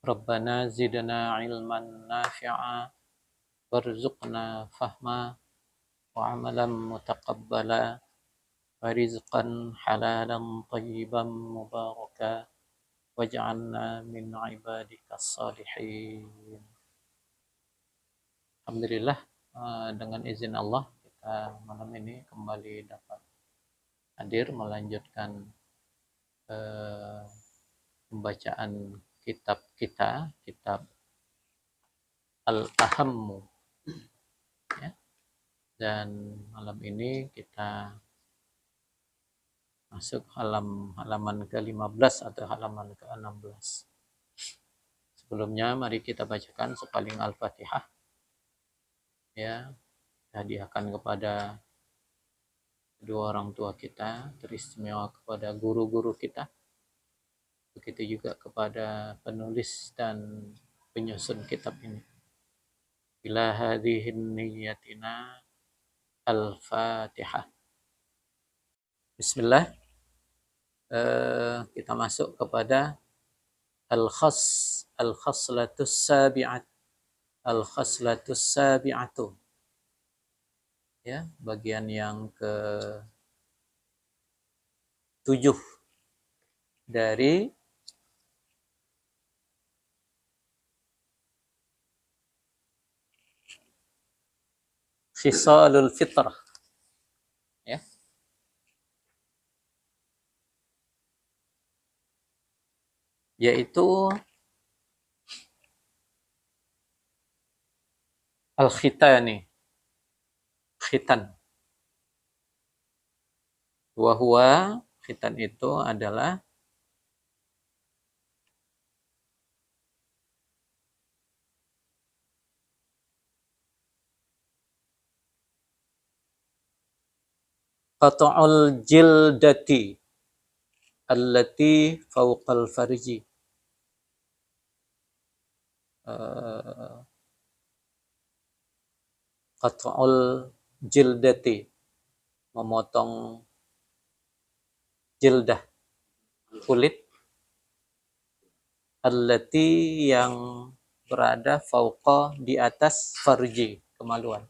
Rabbana zidna ilman nafi'a warzuqna fahma wa amalan mutaqabbala wa rizqan halalan tayyiban mubaraka waj'alna min ibadika salihin. Alhamdulillah, dengan izin Allah kita malam ini kembali dapat hadir melanjutkan pembacaan kitab kita, kitab Al-Ahammu, ya. Dan malam ini kita masuk halaman ke-15 atau halaman ke-16. Sebelumnya mari kita bacakan sepaling Al-Fatihah, ya, hadiahkan kepada kedua orang tua kita, teristimewa kepada guru-guru kita, begitu juga kepada penulis dan penyusun kitab ini. Ila hadhihi niyyatina Al-Fatihah. Bismillah. Kita masuk kepada al-khaslatus sabi'at. Al-khaslatus sabi'atu. Ya, bagian yang ke-7 dari khisalul fitrah, ya. Yaitu al-khitani, khitan. Wa huwa, khitan itu adalah qat'ul jildati allati fawqal farji. Qat'ul jildati, memotong jildah, kulit, allati yang berada fauqa, di atas, farji, kemaluan.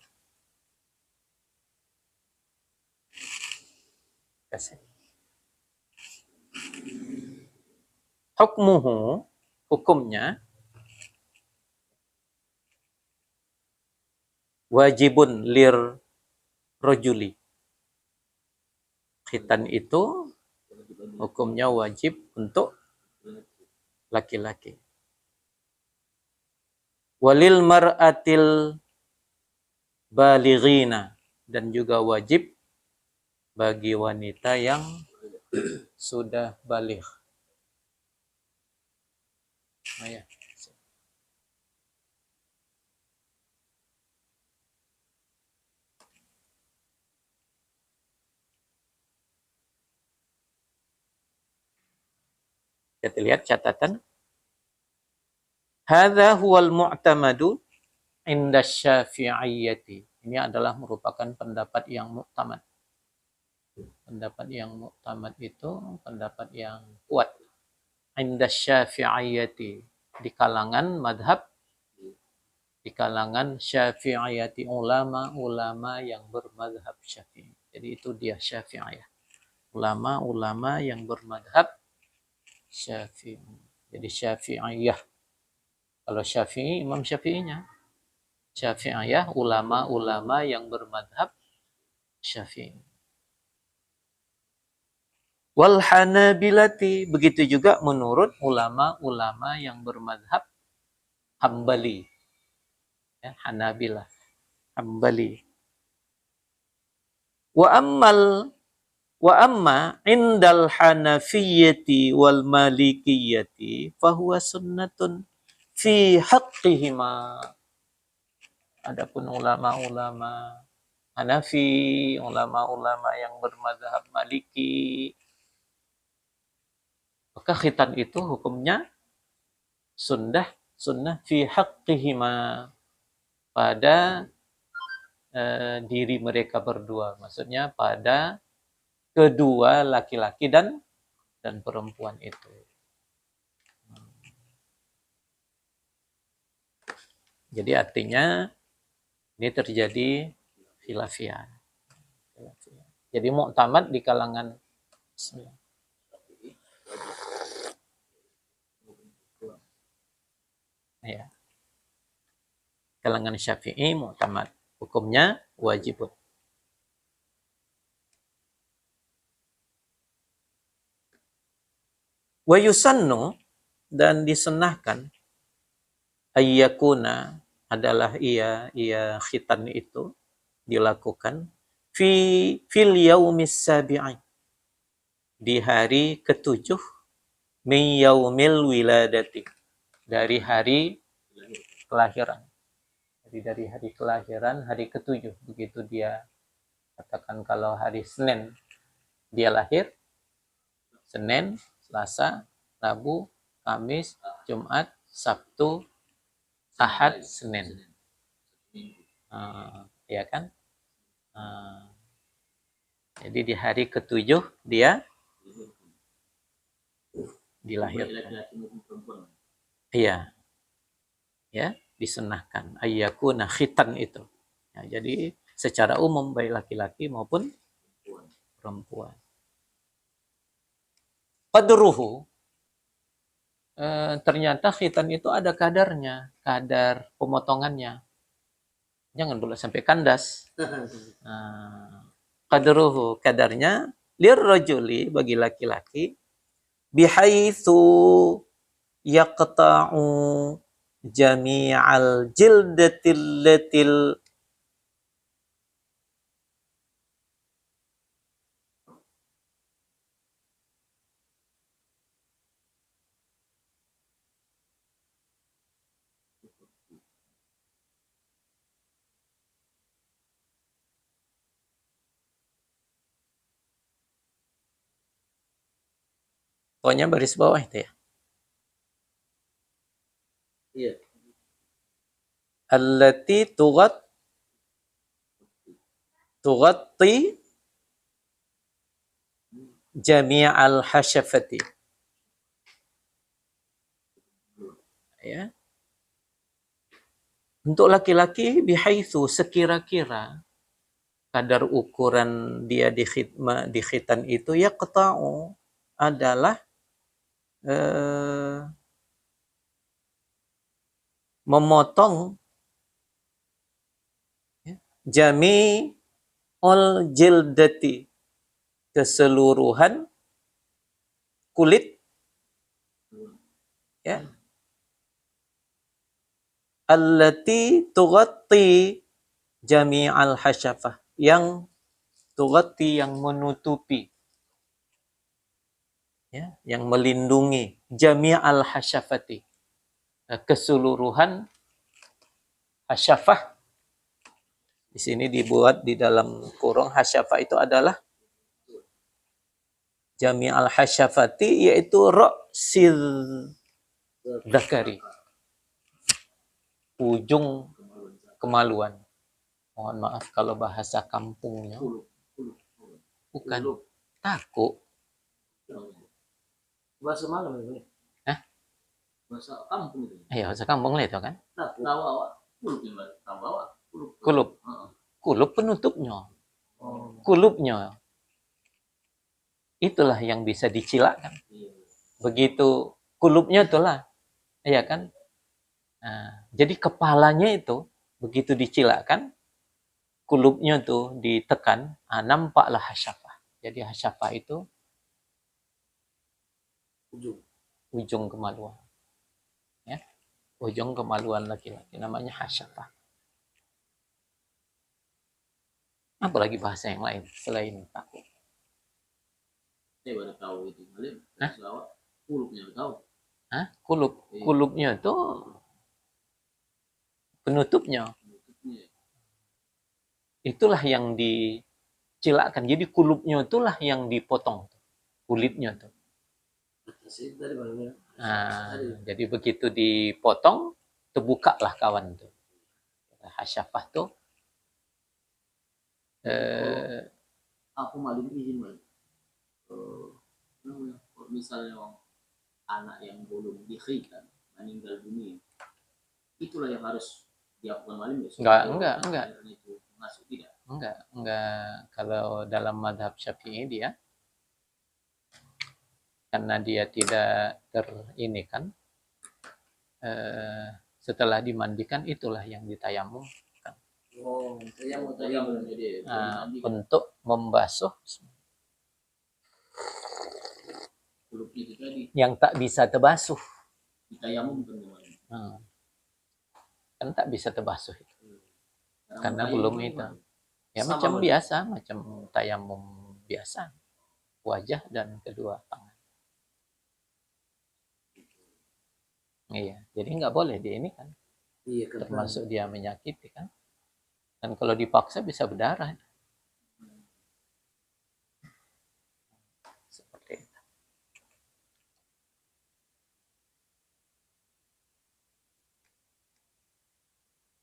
Hukmuhu, hukumnya wajibun lir rojuli. Khitan itu hukumnya wajib untuk laki-laki. Walil mar'atil balighina, dan juga wajib bagi wanita yang sudah baligh. Ya. Kita lihat catatan. Hadza huwal mu'tamadu inda syafi'iyyati. Ini adalah merupakan pendapat yang mu'tamad. Pendapat yang mu'tamad itu pendapat yang kuat. Inda syafi'iyyati, di kalangan madhab, di kalangan syafi'iyyati, ulama-ulama yang bermadhab syafi'i. Jadi itu dia syafi'iyah. Ulama-ulama yang bermadhab syafi'i. Jadi syafi'iyah. Kalau syafi'i, Imam Syafi'inya. Syafi'iyah, ulama-ulama yang bermadhab syafi'i. Wal hanabilati, begitu juga menurut ulama-ulama yang bermadhab Hambali. Ya, Hanabilah, Hambali. Wa amma indal hanafiyyati wal malikiyyati fahuwa sunnatun fi haqqihima. Adapun ulama-ulama Hanafi, ulama-ulama yang bermadzhab Maliki, maka khitan itu hukumnya sunnah fi haqqihima, pada diri mereka berdua, maksudnya pada kedua laki-laki dan perempuan itu. Jadi artinya ini terjadi khilafiyah. Jadi mu'tamad di kalangan ya, kalangan Syafi'i mu'tamad. Hukumnya wajib. Wa yusannu, dan disunahkan, ayyakuna, adalah ia khitan itu dilakukan fil yaumis sabi'i, di hari ketujuh, min yaumil wiladati, dari hari kelahiran. Jadi dari hari kelahiran, hari ketujuh. Begitu dia katakan kalau hari Senin dia lahir, Senin, Selasa, Rabu, Kamis, Jumat, Sabtu, Ahad, Senin. Ya kan? Jadi di hari ketujuh dia dilahirkan. Iya. Ya, disunahkan ayyakuna khitan itu. Ya, jadi secara umum baik laki-laki maupun perempuan. Qadruhu, ternyata khitan itu ada kadarnya, kadar pemotongannya. Jangan pula sampai kandas. Qadruhu, kadarnya, lirrajuli, bagi laki-laki, bihaitsu yaqta'u jami'al jildatil latil, pokoknya baris bawah itu ya. Iya. Allati tughatti jami'al hasyafati. Ya. Untuk laki-laki bihaitsu, sekira-kira kadar ukuran dia di khitan itu ya qata'u, adalah memotong jami'ul jildati, keseluruhan kulit, ya, allati tughatti jami'al hasyafah, yang tughatti, yang menutupi, ya, yang melindungi, jami'al hasyafati, keseluruhan hasyafah. Di sini dibuat di dalam kurung, hasyafah itu adalah jami'al hasyafati, yaitu ra'sil zakari, ujung kemaluan. Mohon maaf kalau bahasa kampungnya. Bukan. Takut. Bahasa malam itu. Hah? Bahasa kampung itu. Iya, bahasa kampung lah itu kan. Kulub. Kulub penutupnya. Kulubnya. Itulah yang bisa dicilakan. Begitu kulubnya itulah. Iya kan? Nah, jadi kepalanya itu begitu dicilakan, kulubnya tuh ditekan, nampaklah hasyafah. Jadi hasyafah itu ujung kemaluan. Ya. Ujung kemaluan laki-laki, namanya hasyafah. Apalagi bahasa yang lain selain takut. Saya baru tahu itu. Kulubnya tahu. Hah? Kulub. Kulubnya itu penutupnya. Itulah yang dicilakan. Jadi kulubnya itulah yang dipotong. Kulitnya tuh. Nah, jadi begitu dipotong, terbukalah kawan tuh. Hasyafah tuh. Aku malu izin mal. Misalnya anak yang belum dikhitan meninggal dunia, itulah yang harus dilakukan malam ya? Enggak. Itu masuk tidak? Enggak. Kalau dalam madhab Syafi'i dia, karena dia tidak ini kan, setelah dimandikan itulah yang ditayamum. Oh, tayamum jadi untuk membasuh kulit itu tadi yang tak bisa terbasuh. Ditayamum kan? Kan tak bisa terbasuh itu. Karena belum itu. Ya Sama macam betul. biasa, macam tayamum biasa. Wajah dan kedua tangan. Iya, jadi nggak boleh dia ini kan. Iya, termasuk dia menyakiti kan. Dan kalau dipaksa bisa berdarah. Seperti itu.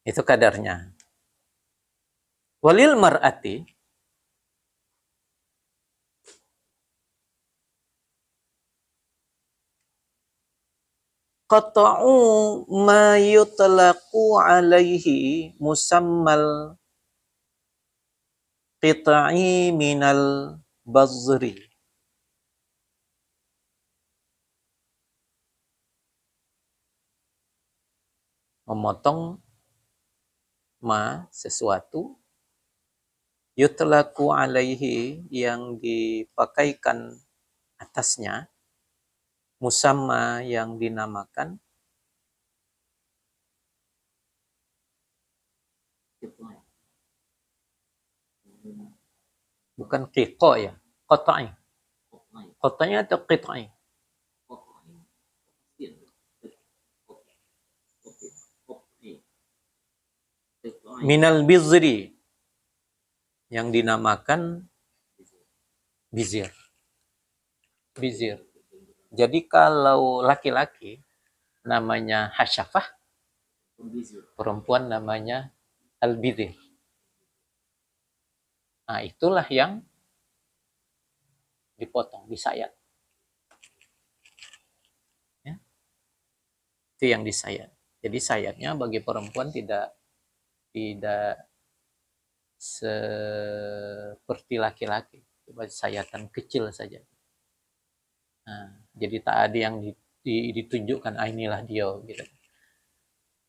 Itu kadarnya. Walil mar'ati qata'u ma yutlaqu alaihi musammal qita'i minal bazri. Memotong sesuatu yutlaqu alaihi yang dipakaikan atasnya, musamma yang dinamakan, bukan qiqa ya, qata'i. Qata'i atau qita'i? Minal bizri yang dinamakan bizir. Bizir. Jadi kalau laki-laki namanya hasyafah, perempuan namanya al-bizir. Nah, itulah yang dipotong, disayat. Ya. Itu yang disayat. Jadi sayatnya bagi perempuan tidak seperti laki-laki, cuma sayatan kecil saja. Nah, jadi tak ada yang ditunjukkan inilah dia gitu.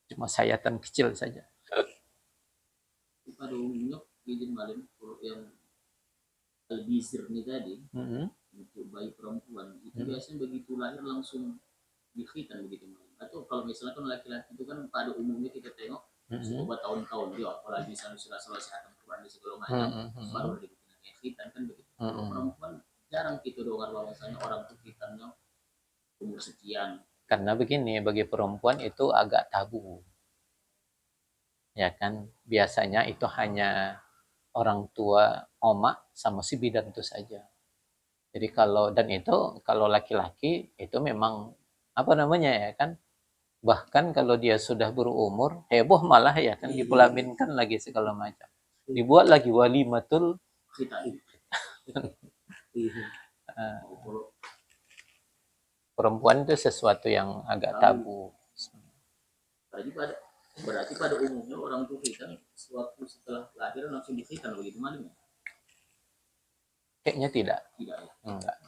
Cuma sayatan kecil saja. Pada umumnya izin malam yang al-bizir ini tadi untuk bayi perempuan itu biasanya begitu lahir langsung dikhitan begitu malam. Atau kalau misalnya kan laki-laki itu kan pada umumnya kita tengok bertahun-tahun dia apalagi misalnya sudah selesai hatam Quran di segala macam baru dibikin khitan kan begitu. Kalau perempuan jarang gitu dengar bahwasanya orang tuh khitannya umur sekian. Karena begini, bagi perempuan itu agak tabu. Ya kan, biasanya itu hanya orang tua, oma sama si bidan itu saja. Jadi kalau laki-laki itu memang apa namanya ya kan, bahkan kalau dia sudah berumur heboh malah ya kan, dipelaminkan lagi segala macam, dibuat lagi walimatul perempuan itu sesuatu yang agak tabu. Berarti pada umumnya orang tuh khitan suatu setelah lahir langsung dikhitan begitu malam ya? Kayaknya tidak. Tidak ya? Enggak.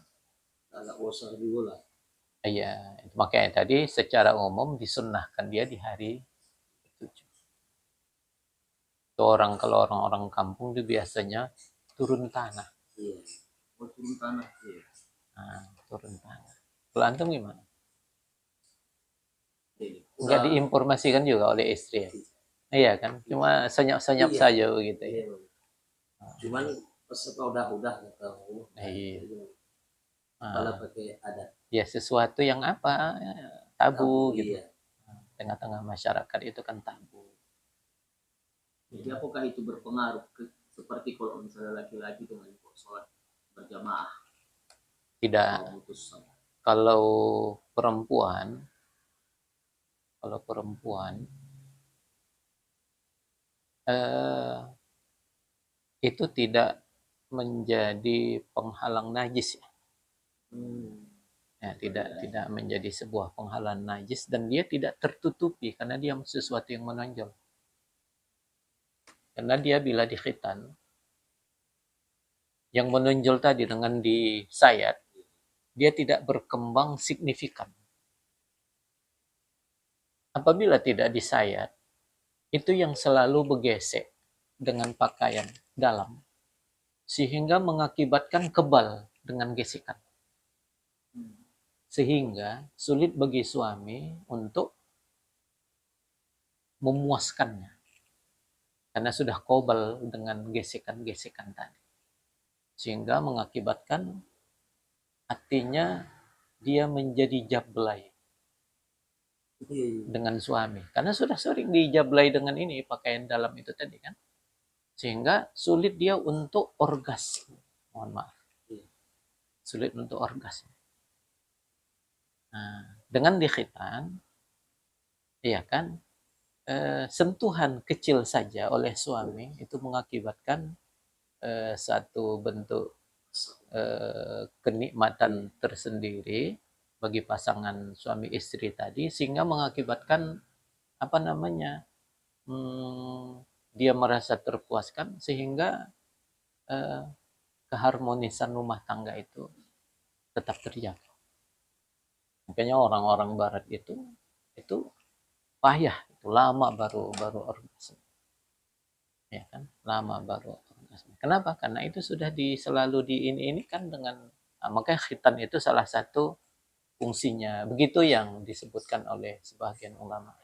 Agak bosan juga lah. Iya, makanya tadi secara umum disunnahkan dia di hari 7. Kalau orang-orang kampung itu biasanya turun tanah. Iya. Oh, turun tanah. Iya. Nah, turun tanah. Kalau antum gimana? Enggak diinformasikan juga oleh istri ya? Iya kan, cuma senyap-senyap saja begitu ya. Cuman udah nggak tahu. Iya. Kalau pakai adat. Ya sesuatu yang apa tabu gitu. Iya. Tengah-tengah masyarakat itu kan tabu. Jadi apakah itu berpengaruh seperti kalau misalnya laki-laki itu sholat berjamaah? Tidak. Kalau perempuan itu tidak menjadi penghalang najis ya. Ya, tidak menjadi sebuah penghalang najis dan dia tidak tertutupi karena dia sesuatu yang menonjol. Karena dia bila dikhitan, yang menonjol tadi dengan disayat, dia tidak berkembang signifikan. Apabila tidak disayat, itu yang selalu bergesek dengan pakaian dalam, sehingga mengakibatkan kebal dengan gesekan. Sehingga sulit bagi suami untuk memuaskannya. Karena sudah kobal dengan gesekan-gesekan tadi. Sehingga mengakibatkan hatinya dia menjadi jablay dengan suami. Karena sudah sering dijablay dengan ini, pakaian dalam itu tadi kan. Sehingga sulit dia untuk orgasme. Mohon maaf. Sulit untuk orgasme. Nah, dengan dikhitan, ya kan, sentuhan kecil saja oleh suami itu mengakibatkan satu bentuk kenikmatan tersendiri bagi pasangan suami istri tadi, sehingga mengakibatkan apa namanya, dia merasa terpuaskan, sehingga keharmonisan rumah tangga itu tetap terjaga. Makanya orang-orang barat itu payah, itu lama baru orgasme, ya kan, lama baru orgasme. Kenapa? Karena itu sudah selalu ini kan dengan makanya khitan itu salah satu fungsinya. Begitu yang disebutkan oleh sebagian ulama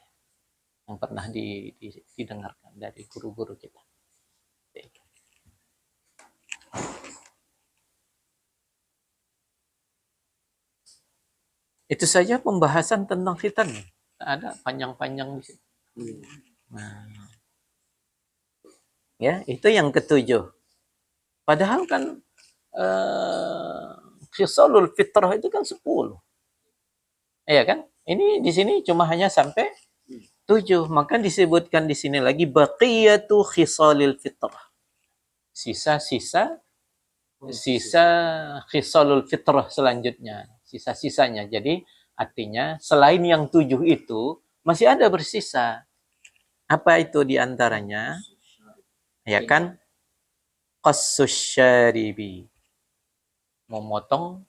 yang pernah didengarkan dari guru-guru kita. Itu saja pembahasan tentang khitan. Ada panjang-panjang di sini. Nah, ya, itu yang ketujuh. Padahal kan khisalul fitrah itu kan 10. Iya kan? Ini di sini cuma hanya sampai 7. Maka disebutkan di sini lagi baqiyatu khisalil fitrah. Sisa khisalul fitrah selanjutnya. Sisa-sisanya. Jadi artinya selain yang 7 itu masih ada bersisa. Apa itu diantaranya? Ya kan? Qassus syaribi. Memotong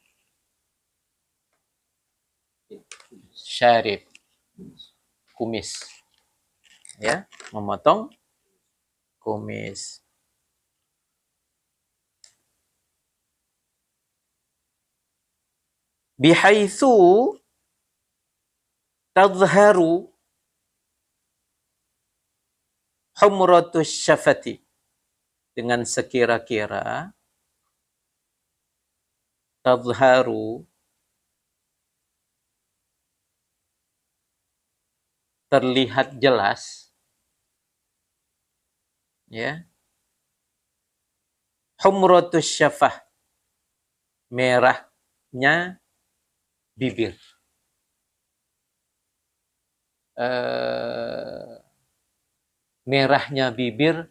syarib. Kumis. Ya, memotong kumis. Bihaitsu tadhharu humratus syafati, dengan sekira-kira tadhharu terlihat jelas, ya, humratus syafah, merahnya bibir. Merahnya bibir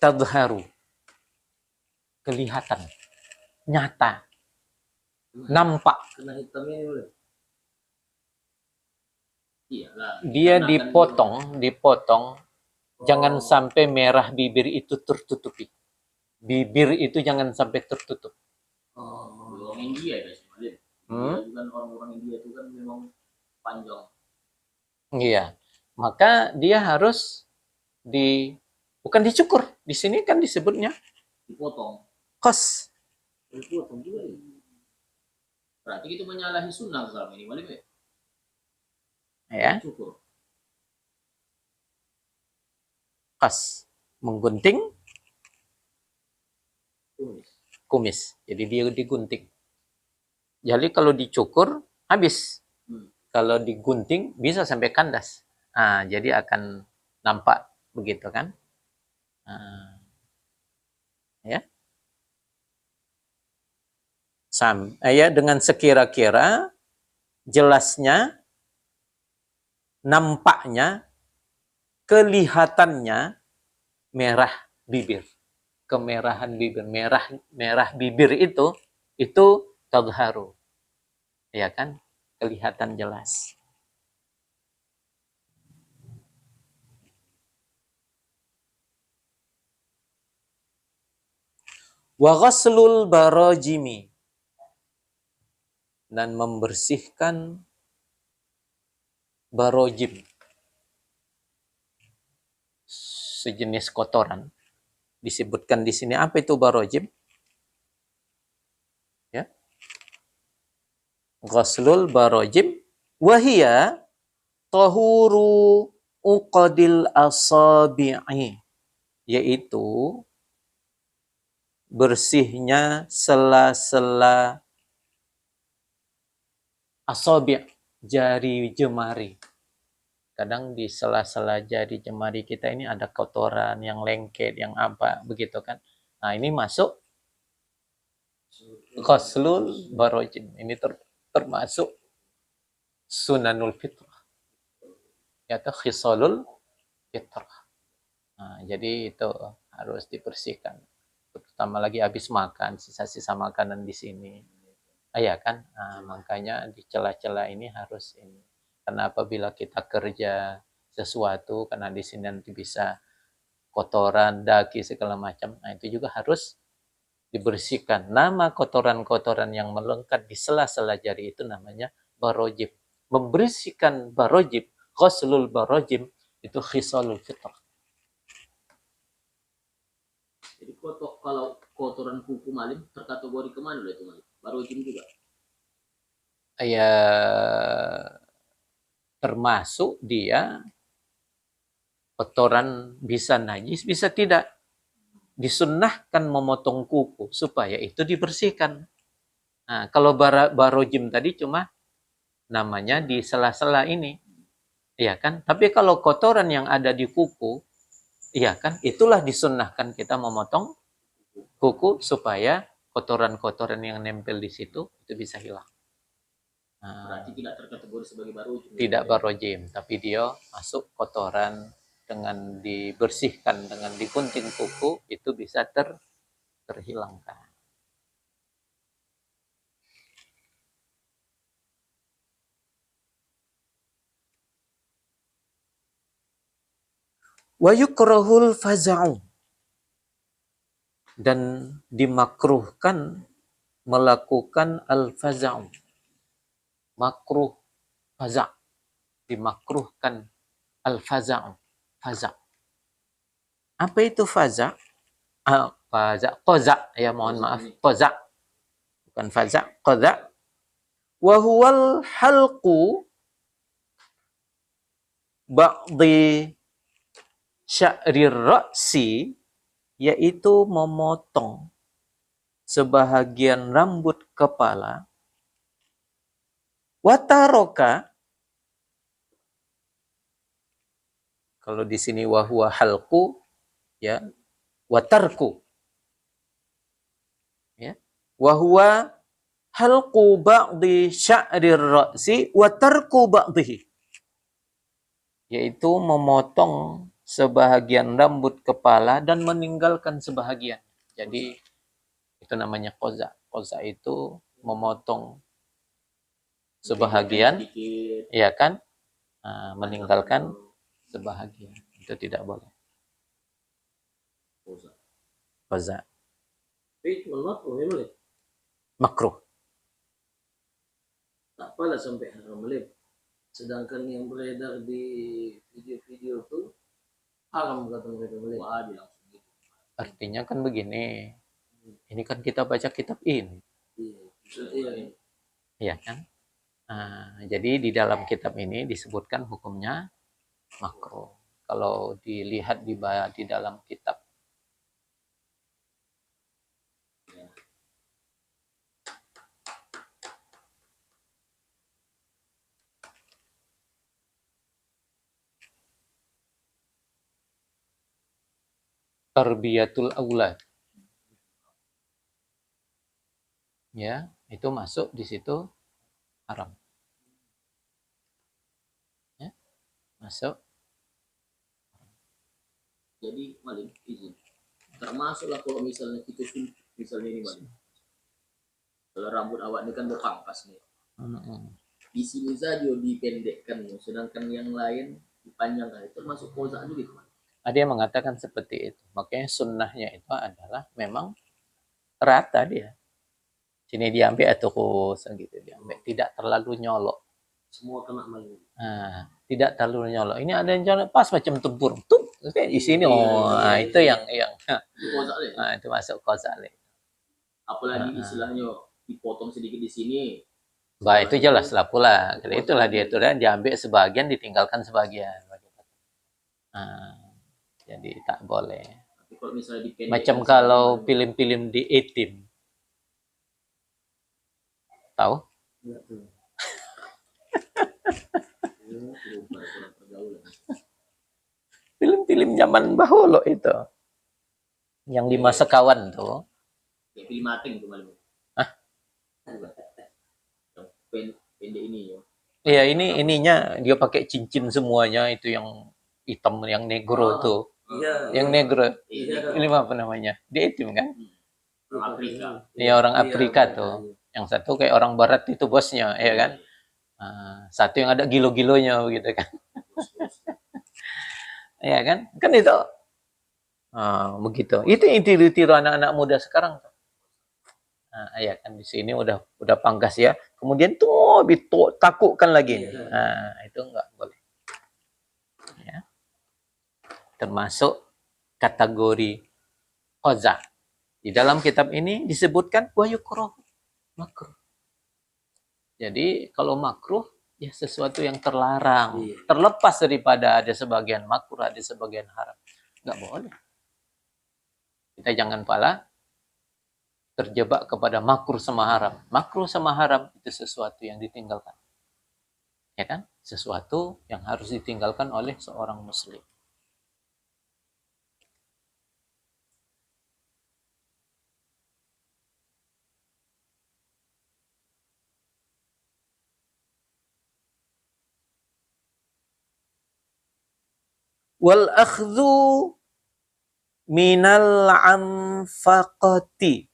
tadharu, kelihatan, nyata, nampak. Dia dipotong, jangan sampai merah bibir itu tertutupi. Bibir itu jangan sampai tertutup. Orang India ya, kan orang-orang India itu kan memang panjang. Iya, maka dia harus bukan dicukur. Di sini kan disebutnya dipotong. Qas. Dipotong juga ya. Berarti itu menyalahi sunnah selama ini, Malim ya? Cukur. Qas, menggunting kumis. Jadi dia digunting. Jadi kalau dicukur habis. Kalau digunting bisa sampai kandas. Jadi akan nampak begitu kan? Ya. Ya, dengan sekira-kira jelasnya, nampaknya, kelihatannya merah bibir. Kemerahan bibir, merah bibir itu tadharu. Ya kan? Kelihatan jelas. Wa ghaslul barajimi, dan membersihkan barojim, sejenis kotoran. Disebutkan di sini apa itu barojim? Ya. Ghaslul barojim wahia tahuru uqadil asabi'i, yaitu bersihnya sela-sela asabi', jari jemari. Kadang di sela-sela jari jemari kita ini ada kotoran yang lengket, yang apa, begitu kan. Nah, ini masuk ghaslul barojim. Ini termasuk sunanul fitrah, yaitu khisalul fitrah. Nah, jadi itu harus dibersihkan. Terutama lagi habis makan, sisa-sisa makanan di sini. Ya kan? Nah, makanya di celah-celah ini harus ini. Karena apabila kita kerja sesuatu, karena di sini nanti bisa kotoran, daki, segala macam. Nah, itu juga harus dibersihkan. Nama kotoran-kotoran yang melengkap di sela-sela jari itu namanya barojim. Membersihkan barojim, ghaslul barojim, itu khisalul fitrah. Jadi kalau kotoran kuku malim terkategori kemana itu malim? Barojim juga. Ya, termasuk dia kotoran bisa najis, bisa tidak. Disunnahkan memotong kuku supaya itu dibersihkan. Nah, kalau barojim tadi cuma namanya di sela-sela ini, ya kan? Tapi kalau kotoran yang ada di kuku, ya kan, itulah disunnahkan kita memotong kuku supaya kotoran-kotoran yang nempel di situ itu bisa hilang. Nah, berarti tidak terkategori sebagai barojim. Tidak barojim, tapi dia masuk kotoran dengan dibersihkan dengan digunting kuku itu bisa terhilangkan. Wa yukrahul faza'u, dan dimakruhkan melakukan al-faza'u. Makruh faza', dimakruhkan al-faza'u. Faza'. Apa itu faza'? Faza', qaza', ya mohon maaf, qaza'. Bukan faza', qaza'. Wa huwal halqu ba'di sya'rir ra'si, yaitu memotong sebahagian rambut kepala. Wataroka, kalau di sini wahwa halqu, ya, watarku, ya, wahwa halqu ba'di sya'rir ra'si watarku ba'dihi, yaitu memotong sebahagian rambut kepala dan meninggalkan sebahagian. Jadi itu namanya qaza. Qaza itu memotong sebahagian, ya kan, meninggalkan sebahagian. Itu tidak boleh. Qaza. Itu Makruh. Tak apalah sampai haram malim. Sedangkan yang beredar di video-video itu haram kata mereka malim. Artinya kan begini. Ini kan kita baca kitab ini. Iya. Iya kan? Jadi di dalam kitab ini disebutkan hukumnya makruh. Kalau dilihat di dalam kitab Tarbiyatul Aulad, ya, itu masuk di situ haram. Ya, masuk. Jadi maling izin. Termasuklah kalau misalnya kita misalnya ini maling. Kalau rambut awak ini kan berpangkas nih. Di sini saja dipendekkan, sedangkan yang lain dipanjangkan. Itu termasuk qaza juga. Ada yang mengatakan seperti itu. Makanya sunnahnya itu adalah memang rata dia. Sini diambil atau terus gitu diambil, tidak terlalu nyolok. Semua kena maling. Nah, tidak terlalu nyolok. Ini ada yang nyolok pas macam tempur. Tuh, di sini itu yang itu masuk kozalik. Apalagi istilahnya dipotong sedikit di sini. Bah, itu jelas lah pula. Itulah dia tuh diambil sebagian, ditinggalkan sebagian. Jadi tak boleh. Tapi kalau misalnya macam kalau film-film di etim, tahu? Film-film zaman bahulu itu, yang 5 sekawan tuh. Kayak film Mateng tuh malam. Hah? Pendek ini ya. Iya, ininya dia pakai cincin semuanya, itu yang hitam, yang negro tuh. Iya. Yang negro. Ini apa namanya? Di etim kan? Orang Afrika. Iya, orang Afrika tuh. Yang satu kayak orang barat itu bosnya, ya kan? Satu yang ada gilo-gilonya gitu kan. Ya kan? Kan itu. Begitu. Itu yang tiru-tiru anak-anak muda sekarang. Ya kan di sini udah pangkas ya. Kemudian tuh takutkan lagi. Itu enggak boleh. Ya. Termasuk kategori qazah. Di dalam kitab ini disebutkan wa yukrah, makruh. Jadi kalau makruh ya sesuatu yang terlarang, terlepas daripada ada sebagian makruh, ada sebagian haram. Enggak boleh. Kita jangan pala terjebak kepada makruh sama haram. Makruh sama haram itu sesuatu yang ditinggalkan. Ya kan? Sesuatu yang harus ditinggalkan oleh seorang muslim. Wal akhdhu minal anfaqati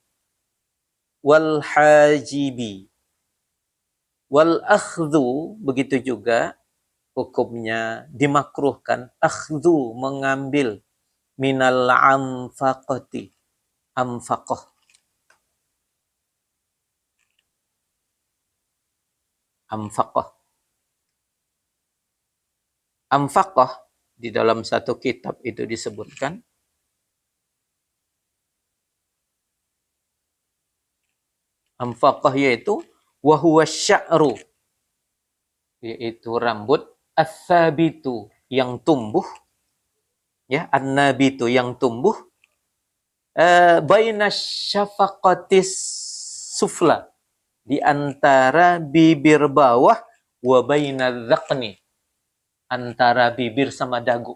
wal hajibi. Wal akhdhu, begitu juga hukumnya dimakruhkan akhdhu, mengambil, minal anfaqati, anfaqah. Anfaqah. Anfaqah di dalam satu kitab itu disebutkan anfaqah yaitu wa huwa sya'ru, yaitu rambut, as-sabitu, yang tumbuh, ya, an-nabitu, yang tumbuh, baina syafaqatis sufla, di antara bibir bawah, wa baina dzaqni, antara bibir sama dagu.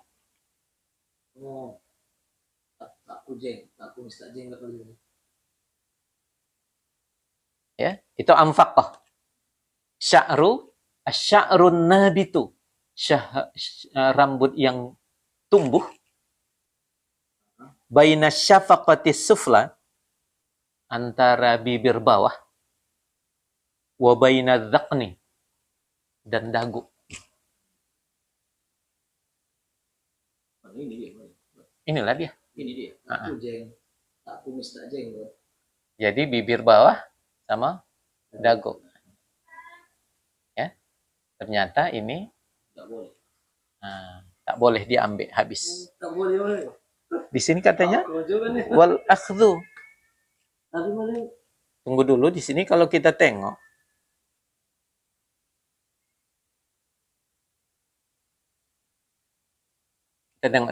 Ya, itu anfaqah. Sya'ru, asy-sya'run nabitu, rambut yang tumbuh, baina syafaqatis sufla, antara bibir bawah, wa baina dzaqni, dan dagu. Inilah dia. Ini dia. Jadi bibir bawah sama dagu. Ya. Ternyata ini tak boleh diambil habis. Tak boleh. Di sini katanya wal akhdhu. Tunggu dulu, di sini kalau kita tengok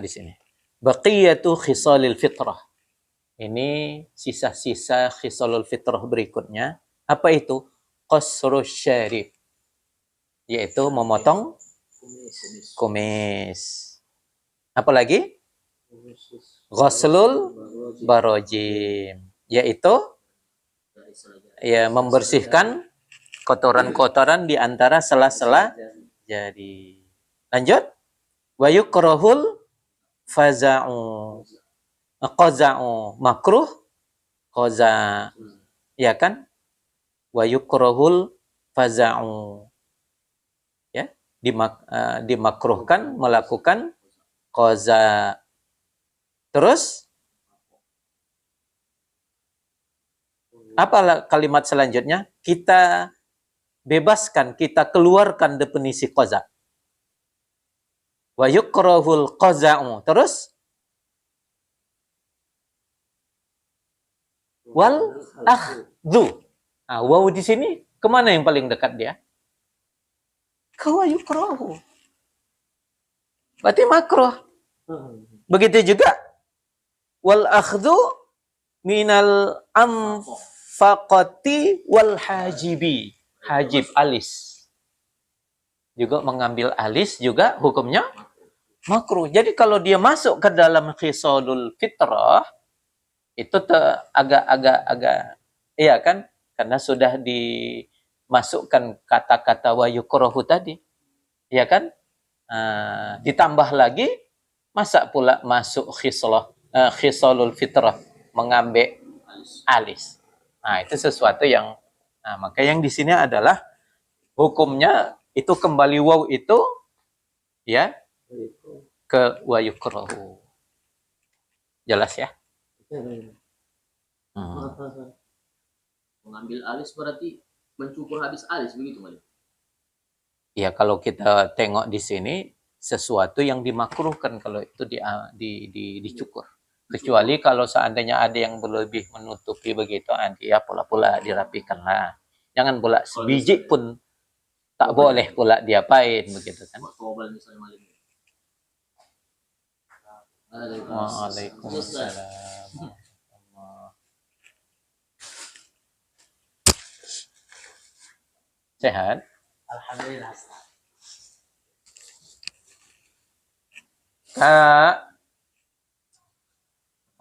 di sini. Baqiyatu khisalil fitrah. Ini sisa-sisa khisalul fitrah berikutnya. Apa itu? Qasrus syarif. Yaitu memotong kumis. Apa lagi? Ghuslul barojim. Yaitu ya membersihkan kotoran-kotoran di antara sela-sela jari. Lanjut. Wa yukrahul faza'u. Qaza'u, makruh, qaza', ya kan? Wa yukrahul faza'u, ya, dimakruhkan melakukan qaza'. Terus Apa kalimat selanjutnya? Kita bebaskan, kita keluarkan definisi qaza. Wa yukrahul qaza'u. Terus? Wal akhdhu. Nah, waw di sini kemana yang paling dekat dia? Ke wa yukrahu. Berarti makruh. Begitu juga wal akhdhu minal anfaqati wal hajibi. Hajib, alis. Juga mengambil alis juga hukumnya makruh. Jadi kalau dia masuk ke dalam khisalul fitrah, itu agak iya kan? Karena sudah dimasukkan kata-kata wa yukrahu tadi. Iya kan? Ditambah lagi, masa pula masuk khisalul fitrah, mengambil alis. Nah, itu sesuatu yang maka yang di sini adalah hukumnya itu kembali waw itu ya ke wa yukrahu. Jelas ya? Mengambil alis berarti mencukur habis alis begitu, Malik? Ya, kalau kita tengok di sini sesuatu yang dimakruhkan kalau itu dicukur. Kecuali kalau seandainya ada yang berlebih menutupi begitu, ya pula dirapikan lah. Jangan pula sebiji pun tak boleh pula diapain begitu kan. Waalaikumsalam. Sehat? Alhamdulillah. Kak.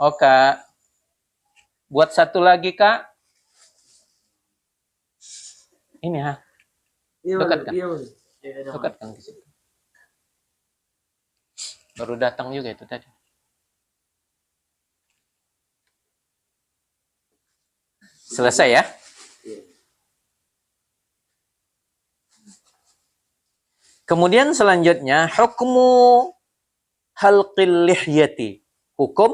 Oh, Kak. Buat satu lagi, Kak. Ini ha. Dekat kan? Dekat kan ke situ. Baru datang juga itu tadi. Selesai ya? Kemudian selanjutnya hukmu halqil lihyati. Hukum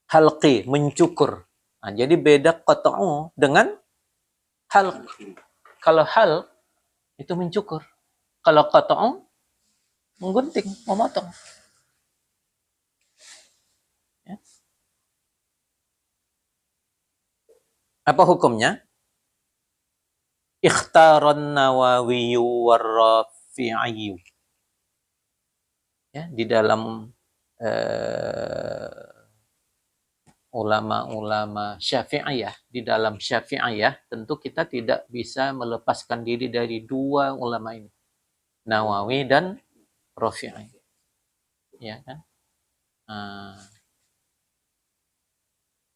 halqi, mencukur. Nah, jadi beda qat'u dengan halq. Kalau hal itu mencukur. Kalau qat'u menggunting, memotong. Ya. Apa hukumnya? Ikhtaron Nawawi war-Rafi'i. Ya, di dalam ulama-ulama Syafi'iyah, di dalam Syafi'iyah tentu kita tidak bisa melepaskan diri dari dua ulama ini, Nawawi dan Rafi'i. Ya kan?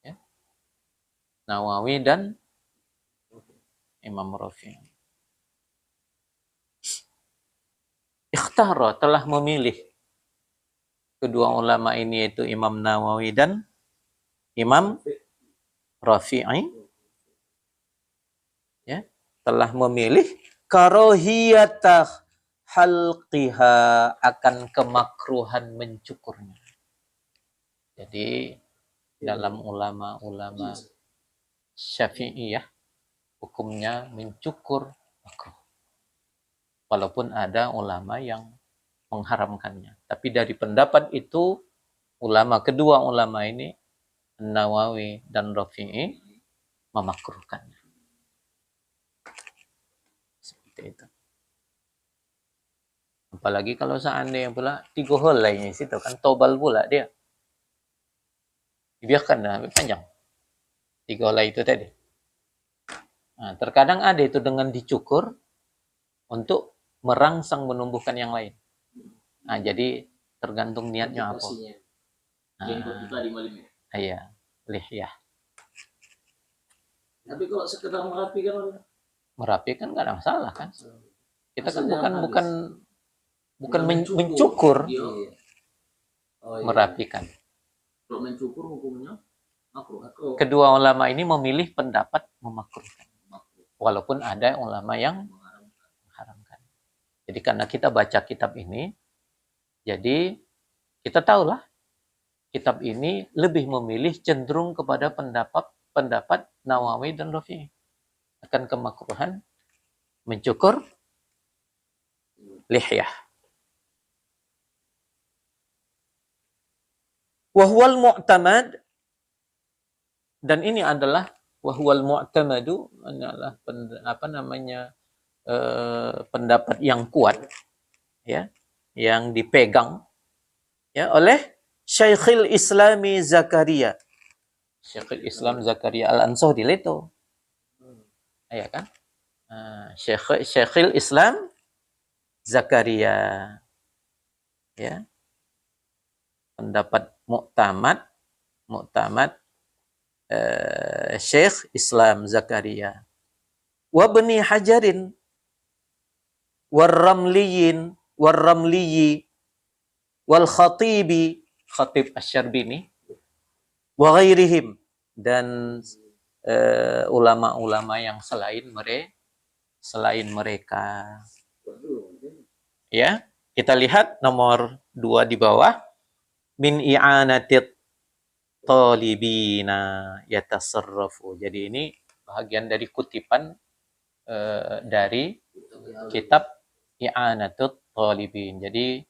Ya. Nawawi dan Imam Rafi'i. Ikhtara, telah memilih kedua ulama ini, yaitu Imam Nawawi dan Imam Rafi'i, ya, telah memilih karohiyatah halqiha, akan kemakruhan mencukurnya. Jadi dalam ulama-ulama Syafi'iyah hukumnya mencukur makruh. Walaupun ada ulama yang mengharamkannya. Tapi dari pendapat itu, kedua ulama ini, Nawawi dan Rafi'i, memakruhkannya. Seperti itu. Apalagi kalau seandainya pula 3 helai situ kan, tobal pula dia. Dibiarkan dah lebih panjang. 3 helai itu tadi. Nah, terkadang ada itu dengan dicukur untuk merangsang menumbuhkan yang lain. Nah, jadi tergantung niatnya apa. Iya, lihyah. Tapi kalau sekedar merapikan nggak ada masalah kan? Kita kan bukan mencukur, merapikan. Kalau mencukur hukumnya makruh. Kedua ulama ini memilih pendapat memakruhkan. Walaupun ada ulama yang mengharamkan. Jadi karena kita baca kitab ini, jadi kita tahulah kitab ini lebih memilih cenderung kepada pendapat Nawawi dan Rafi'i akan kemakruhan mencukur lihyah. Wahwal mu'tamad, dan ini adalah wahwal mu'tamadu adalah pendapat yang kuat, ya, yang dipegang ya oleh Syekhul Islami Zakaria. Syekhul Islam Zakaria Al-Ansari itu. Ya kan? Syekhul Islam Zakaria. Ya. Pendapat muktamad Syekh Islam Zakaria. Wa Ibni Hajarin warramliyin warramliyi wal khatibi, Khatib Asy-Syarbini, wa ghairihim, dan ulama-ulama yang selain mereka. Ya, kita lihat nomor 2 di bawah. Min i'anatit talibina yatasarrafu. Jadi ini bahagian dari kutipan dari kitab I'anatut Talibin. Jadi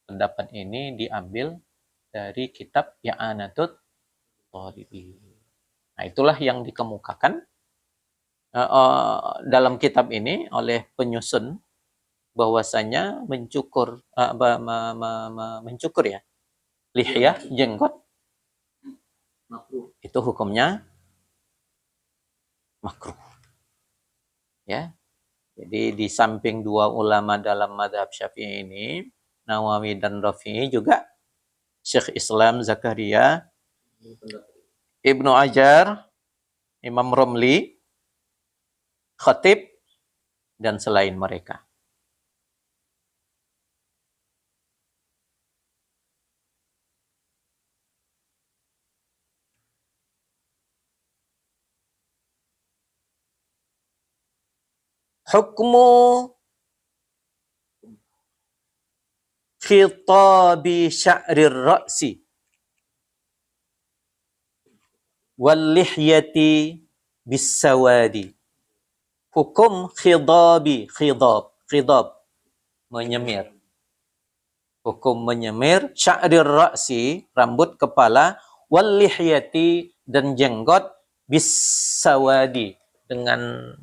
pendapat ini diambil dari kitab I'anatut Talibin. Nah, itulah yang dikemukakan dalam kitab ini oleh penyusun, bahwasanya mencukur ya lihyah, jenggot, itu hukumnya makruh. Ya. Jadi di samping 2 ulama dalam mazhab Syafi'i ini, Nawawi dan Rafi'i, juga Syekh Islam Zakaria, Ibnu Hajar, Imam Romli, Khatib, dan selain mereka. Hukmu khitabi sya'rir ra'si wal lihyati bisawadi. Hukum khidab menyemir. Hukum menyemir sya'rir ra'si, rambut kepala, wal lihyati, dan jenggot, bisawadi, dengan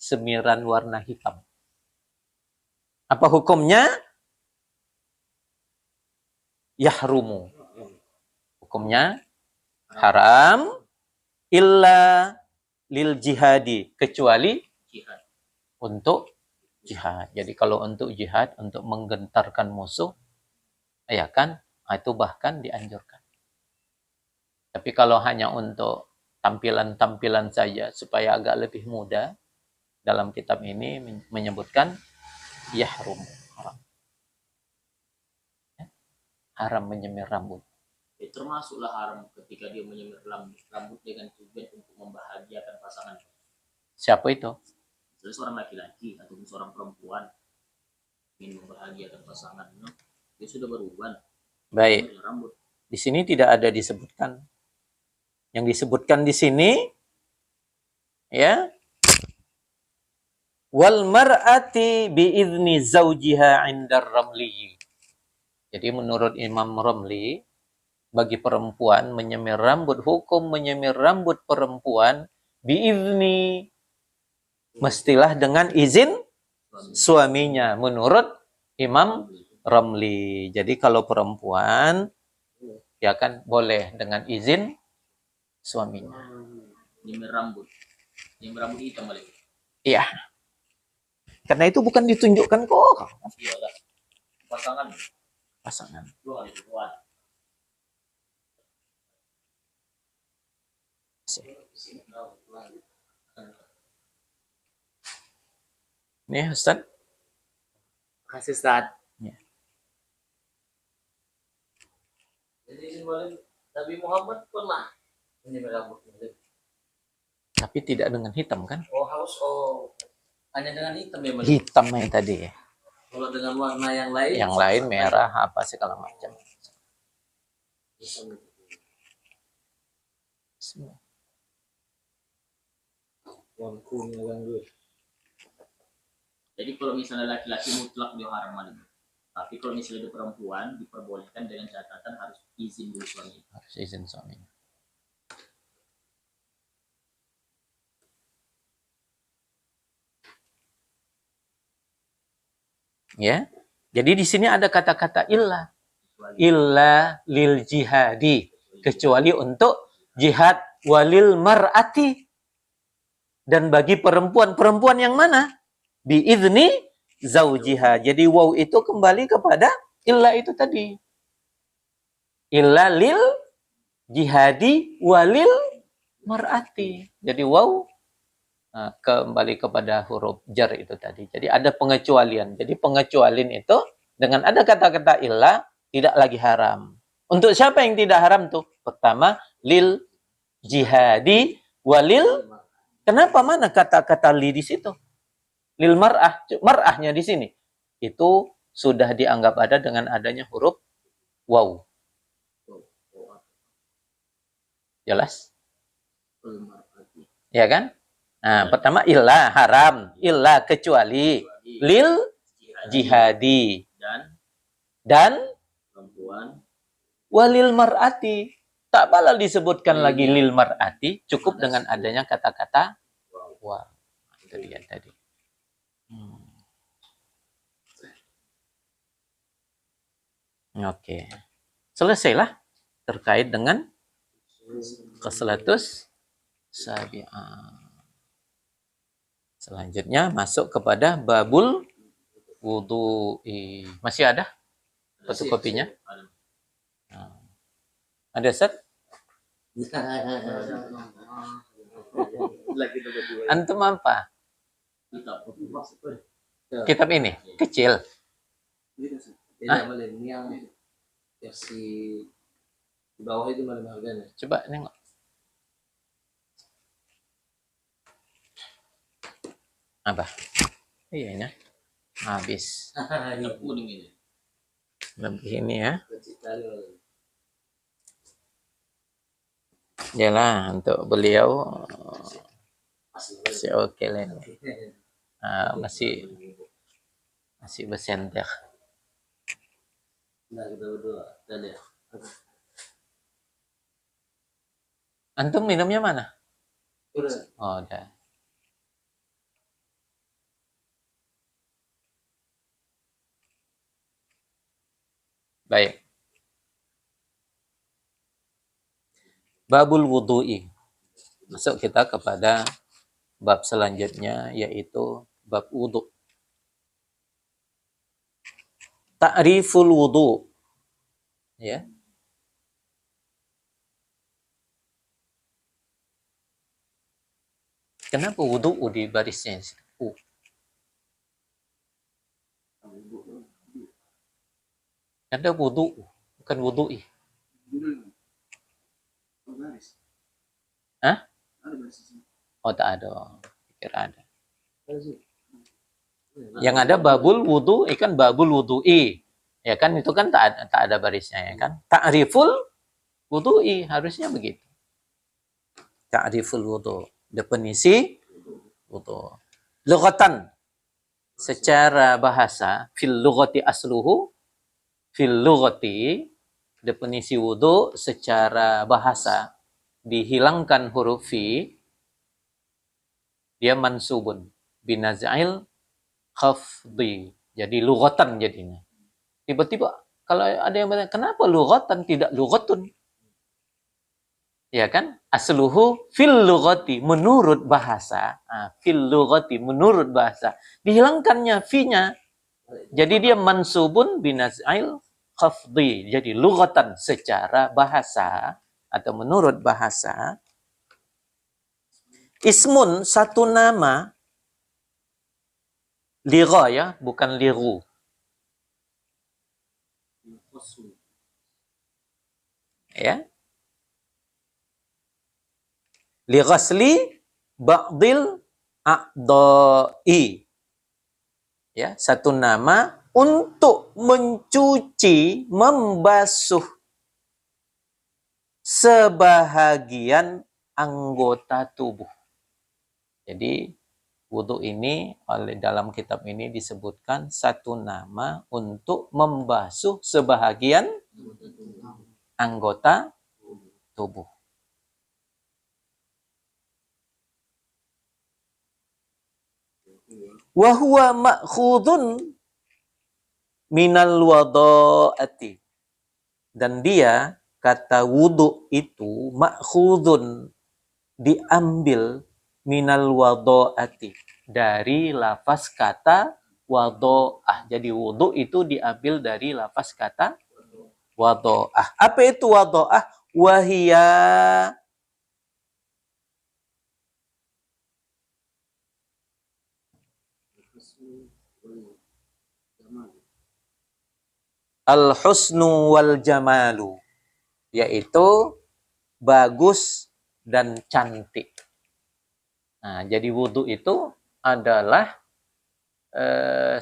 semiran warna hitam. Apa hukumnya? Yahrumu. Hukumnya haram illa lil jihadi, kecuali untuk jihad. Jadi kalau untuk jihad, untuk menggentarkan musuh, ya kan, itu bahkan dianjurkan. Tapi kalau hanya untuk tampilan-tampilan saja supaya agak lebih mudah, dalam kitab ini menyebutkan yahrum, haram. Ya? Haram menyemir rambut. Termasuklah haram ketika dia menyemir rambut dengan tujuan untuk membahagiakan pasangan. Siapa itu? Misalnya seorang laki-laki atau seorang perempuan ingin membahagiakan pasangan, dia sudah berubah. Baik. Di sini tidak ada disebutkan. Yang disebutkan di sini, ya, wal mar'ati bi'izni zawjiha 'indar ramli. Jadi menurut Imam Ramli, bagi perempuan menyemir rambut, hukum menyemir rambut perempuan bi'izni, mestilah dengan izin suaminya, menurut Imam Ramli. Jadi kalau perempuan, ya kan boleh dengan izin suaminya. Nyemir rambut hitam balik. Iya. Karena itu bukan ditunjukkan kok. Iya, pasangan. Nih, Ustaz. Kasih Ustaz. Ya. Jadi Nabi Muhammad pernah menyemir rambutnya. Tapi tidak dengan hitam kan? Hanya dengan hitam ya, Mas? Hitam yang tadi ya. Kalau dengan warna yang lain? Yang lain merah apa segala macam. Bismillah. Jadi kalau misalnya laki-laki mutlak dia haram maling. Tapi kalau misalnya dia perempuan diperbolehkan dengan catatan harus izin dulu suami. Harus izin suaminya. Ya. Jadi di sini ada kata-kata illa lil jihadi, kecuali untuk jihad walil mar'ati, dan bagi perempuan yang mana? Biizni zaujiha. Jadi waw itu kembali kepada illa itu tadi. Illa lil jihadi walil mar'ati. Jadi waw kembali kepada huruf jar itu tadi. Jadi ada pengecualian. Jadi pengecualian itu dengan ada kata-kata illa tidak lagi haram. Untuk siapa yang tidak haram tuh? Pertama, lil jihadi walil. Kenapa mana kata-kata li di situ? Lil mar'ah, mar'ahnya di sini. Itu sudah dianggap ada dengan adanya huruf waw. Jelas? Ya kan? Nah, pertama illa haram, illa kecuali, lil jihadi dan perempuan walil mar'ati. Tak pala disebutkan lagi lil mar'ati, cukup dengan adanya kata-kata waw. Itu dia tadi. Oke. Selesailah terkait dengan ke-100 sabi'ah. Selanjutnya masuk kepada babul wudu'i. Masih ada fotokopinya? Ada, Ustaz? Antum apa? Kitab ini? Kecil? Ini yang versi di bawah itu mana harganya? Coba nengok. Apa? Iya ini. Habis. kuning ini. Lebih ini ya. Yalah, untuk beliau masih oke lah ini. Masih bersenter. Nah, kita berdua. Dan ya. Antum minumnya mana? Udah. Oh, udah. Baik. Babul wudu'i. Masuk kita kepada bab selanjutnya, yaitu bab wudu. Ta'riful wudu. Ya. Kenapa wudu di barisnya? Ada wudu, bukan wudu'i. Hah? Oh, tak ada. Pikir ada. Yang ada babul wudu, ikan babul wudu'i. Ya kan, itu kan tak ada barisnya, ya kan? Ta'riful wudu'i, harusnya begitu. Ta'riful wudu. Definisi wudu. Lughatan. Secara bahasa, fil lughati asluhu, fil lughati, definisi wudu secara bahasa, dihilangkan huruf fi, dia mansubun binaz'il khafdi. Jadi lughatan jadinya. Tiba-tiba kalau ada yang bertanya, kenapa lughatan tidak lughatun? Ya kan? Asluhu fil lughati, menurut bahasa. Fil lughati, menurut bahasa. Dihilangkannya fi-nya. Jadi dia mansubun binaz'il khafdi. Jadi lughatan secara bahasa atau menurut bahasa. Ismun, satu nama. Ligha ya, bukan liru. Ya. Lighasli ba'dil a'dha'i. Ya, satu nama untuk mencuci, membasuh sebahagian anggota tubuh. Jadi wudhu ini oleh dalam kitab ini disebutkan satu nama untuk membasuh sebahagian anggota tubuh. Wa huwa ma'khudun minal wada'ati. Dan dia, kata wudhu itu, ma'khudun, diambil minal wada'ati, dari lafaz kata wada'ah. Jadi wudhu itu diambil dari lafaz kata wada'ah. Apa itu wada'ah? Wahia al-husnu wal jamalu, yaitu bagus dan cantik. Nah, jadi wudhu itu adalah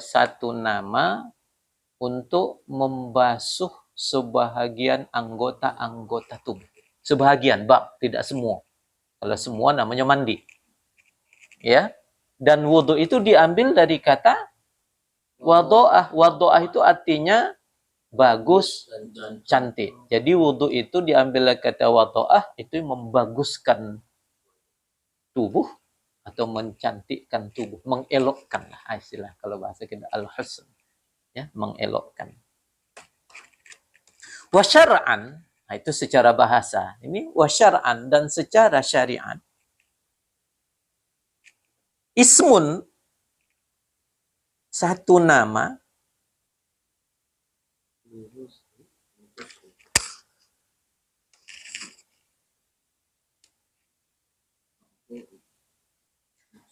satu nama untuk membasuh sebahagian anggota-anggota tubuh. Sebahagian, bang, tidak semua. Kalau semua namanya mandi. Ya. Dan wudhu itu diambil dari kata wado'ah. Wado'ah itu artinya bagus, cantik. Jadi wudhu itu diambil dari kata wado'ah, itu membaguskan tubuh atau mencantikkan tubuh, mengelokkan lah istilah kalau bahasa kita al-husn, ya, mengelokkan. Wa syar'an, nah itu secara bahasa. Ini wa syar'an, dan secara syariat ismun, satu nama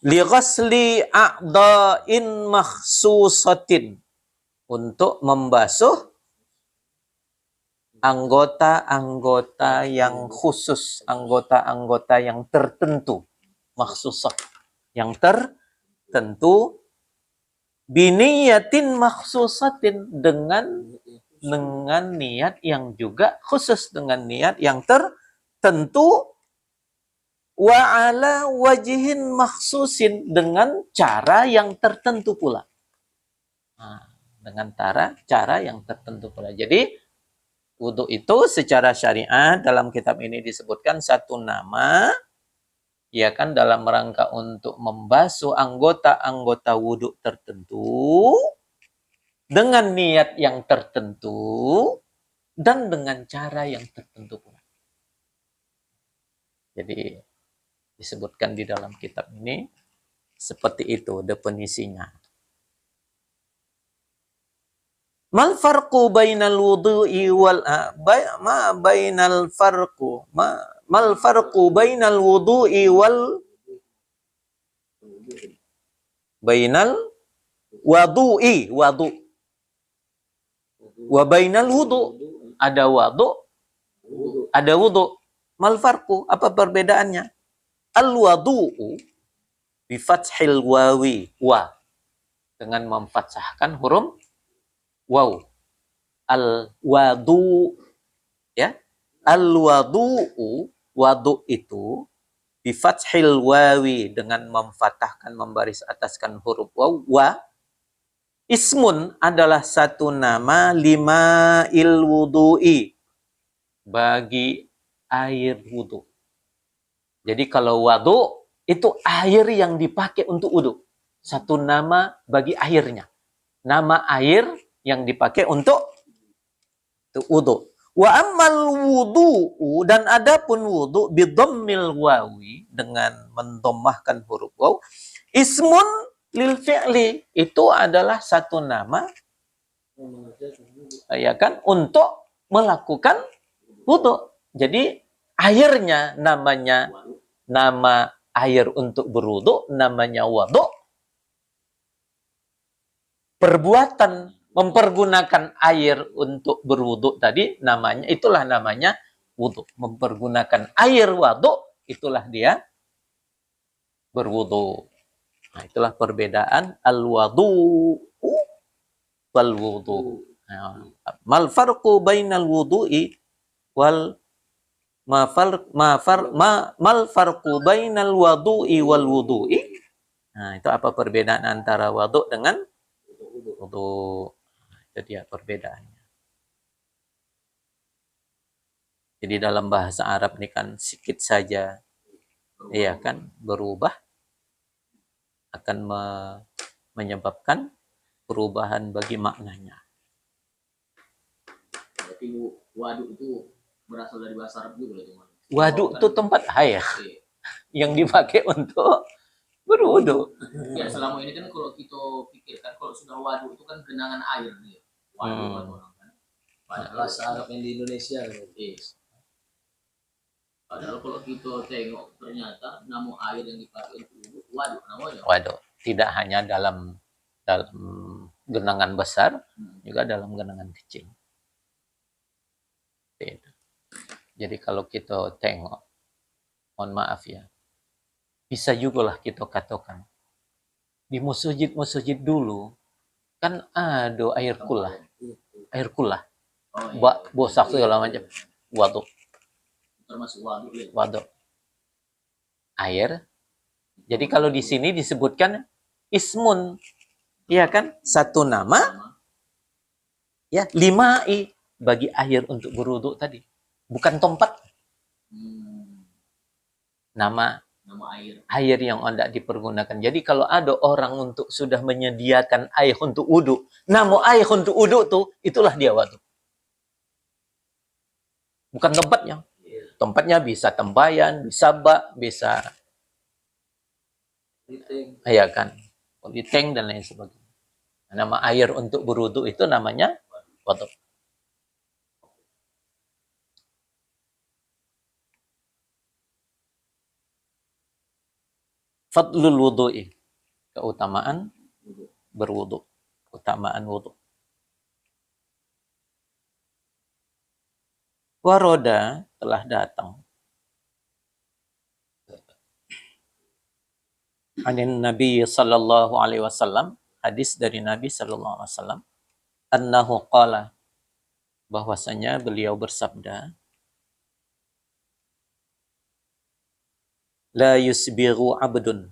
li ghasli a'dha'in makhsusatin, untuk membasuh anggota-anggota yang khusus, anggota-anggota yang tertentu, makhsusah, yang tertentu, biniyatin makhsusatin, dengan niat yang juga khusus, dengan niat yang tertentu, wa ala wajhin makhsusin, dengan cara yang tertentu pula. Nah, dengan cara yang tertentu pula. Jadi wudhu itu secara syariat dalam kitab ini disebutkan satu nama, ya kan, dalam rangka untuk membasuh anggota-anggota wudhu tertentu dengan niat yang tertentu dan dengan cara yang tertentu pula. Jadi disebutkan di dalam kitab ini seperti itu definisinya. Mal farqu bainal wudu'i wal ma bainal farqu mal farqu bainal wudu'i wal bainal wudu'i wa bainal wudu, ada wudu. Mal farqu, apa perbedaannya? Al wudu'u bi fathil wawi, wa, dengan memfathahkan huruf waw. Al wadu, ya, al wadu'u, wadu itu bi fathil wawi, dengan memfathahkan, membaris ataskan huruf waw, wa, ismun, adalah satu nama, lima il wudu'i, bagi air wudu. Jadi kalau wadu itu air yang dipakai untuk wudu, satu nama bagi airnya, nama air yang dipakai untuk wudu. Wa ammal wudu'u, dan adapun wudu bidhammil wawi, dengan mendomahkan huruf waw, ismun lil fi'li, itu adalah satu nama, ya kan, untuk melakukan wudu. Jadi airnya namanya, nama air untuk berwudu namanya wudu. Perbuatan mempergunakan air untuk berwudu tadi namanya, itulah namanya wudu. Mempergunakan air wudu, itulah dia berwudu. Nah, itulah perbedaan al-wudu'u wal wudu. Mal farqu bainal wudu'i wal mal farqu bainal wudu'i wal wudu'i. Nah, itu apa perbedaan antara wudu dengan wudu? Itu dia perbedaannya. Jadi dalam bahasa Arab ini kan sedikit saja, iya kan, berubah akan menyebabkan perubahan bagi maknanya. Berarti waduk itu berasal dari bahasa Arab juga teman. Waduk itu tempat air yang dipakai untuk berwudu. Ya selama ini kan kalau kita pikirkan kalau sudah waduk itu kan genangan air nih. Waduk kan. Bahasa Arab yang di Indonesia. Yes. Padahal kalau kita tengok ternyata nama air yang dipakai untuk waduk namanya. Waduk tidak hanya dalam genangan besar, juga dalam genangan kecil. Jadi kalau kita tengok, mohon maaf ya, bisa juga lah kita katakan di masjid dulu kan ada air kulah, bosak segala macam, waduk. Termasuk waduk ya. Waduk. Air. Jadi kalau di sini disebutkan ismun, iya kan? Satu nama, ya 5i bagi air untuk berwudu tadi. Bukan tempat. Nama air yang hendak dipergunakan. Jadi kalau ada orang untuk sudah menyediakan air untuk wudu, nama air untuk wudu tuh itulah dia waduk. Bukan tempatnya. Tempatnya bisa tembayan, bisa bak, bisa ya kan, politeng dan lain sebagainya. Nama air untuk berwudu itu namanya waduk. Fadlul wudu'i, keutamaan berwudu, keutamaan wudu. Waroda telah datang anin Nabi sallallahu alaihi wasallam, hadis dari Nabi sallallahu alaihi wasallam, annahu qala, bahwasanya beliau bersabda, la yusbighu abdun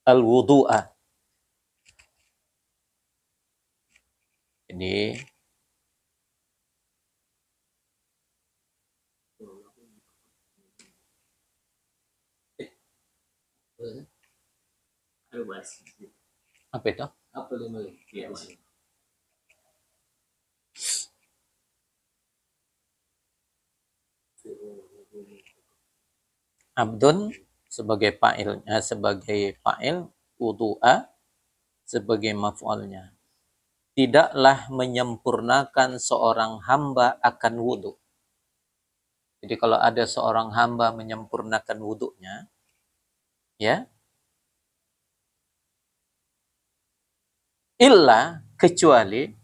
al-wudu'a. Jadi apa itu? Apa lima? Iya, Abdun sebagai fa'il, wudu'a sebagai maf'ulnya. Tidaklah menyempurnakan seorang hamba akan wudu. Jadi kalau ada seorang hamba menyempurnakan wudunya, ya, illa kecuali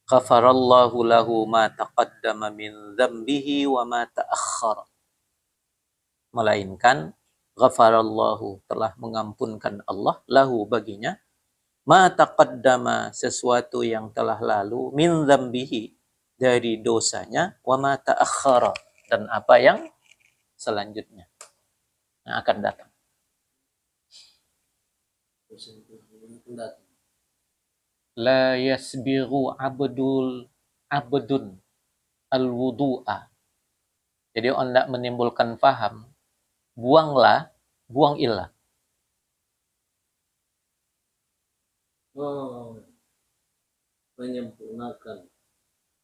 ghafarallahu lahu ma taqaddama min dzambihi wa ma ta'akhkhara. Melainkan ghafarallahu telah mengampunkan Allah lahu baginya ma taqaddama sesuatu yang telah lalu min dzambihi dari dosanya wa ma ta'akhkhara dan apa yang selanjutnya yang akan datang. La yasbighu abdun al-wudu'a. Jadi hendak menimbulkan faham, buang ilah. Menyempurnakan.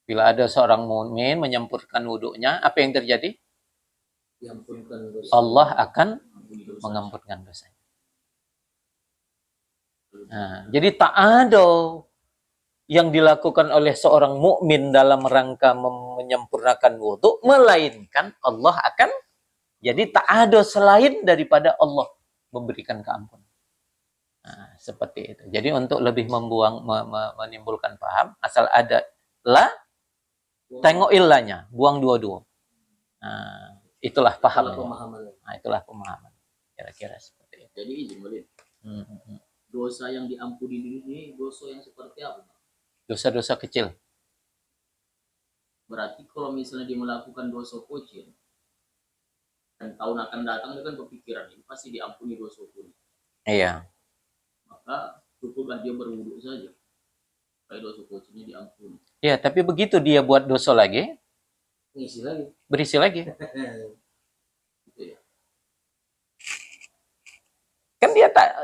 Bila ada seorang mukmin menyempurnakan wudunya, apa yang terjadi? Allah akan mengampunkan dosanya. Nah, jadi tak ada yang dilakukan oleh seorang mukmin dalam rangka menyempurnakan wudu, melainkan Allah akan. Jadi tak ada selain daripada Allah memberikan keampunan. Nah, seperti itu. Jadi untuk lebih menimbulkan paham, asal ada la, tengok ilahnya, buang dua-dua. Nah, itulah paham. Nah, itulah pemahaman. Kira-kira seperti itu. Jadi izin boleh. dosa yang diampuni ini dosa yang seperti apa? Dosa-dosa kecil. Berarti kalau misalnya dia melakukan dosa kecil dan tahun akan datang dengan kepikiran ini pasti diampuni dosa pun. Iya. Maka cukuplah dia berwudu saja. Supaya dosa kecilnya diampuni. Ya, tapi begitu dia buat dosa lagi, Ngisi lagi. berisi lagi. Gitu ya.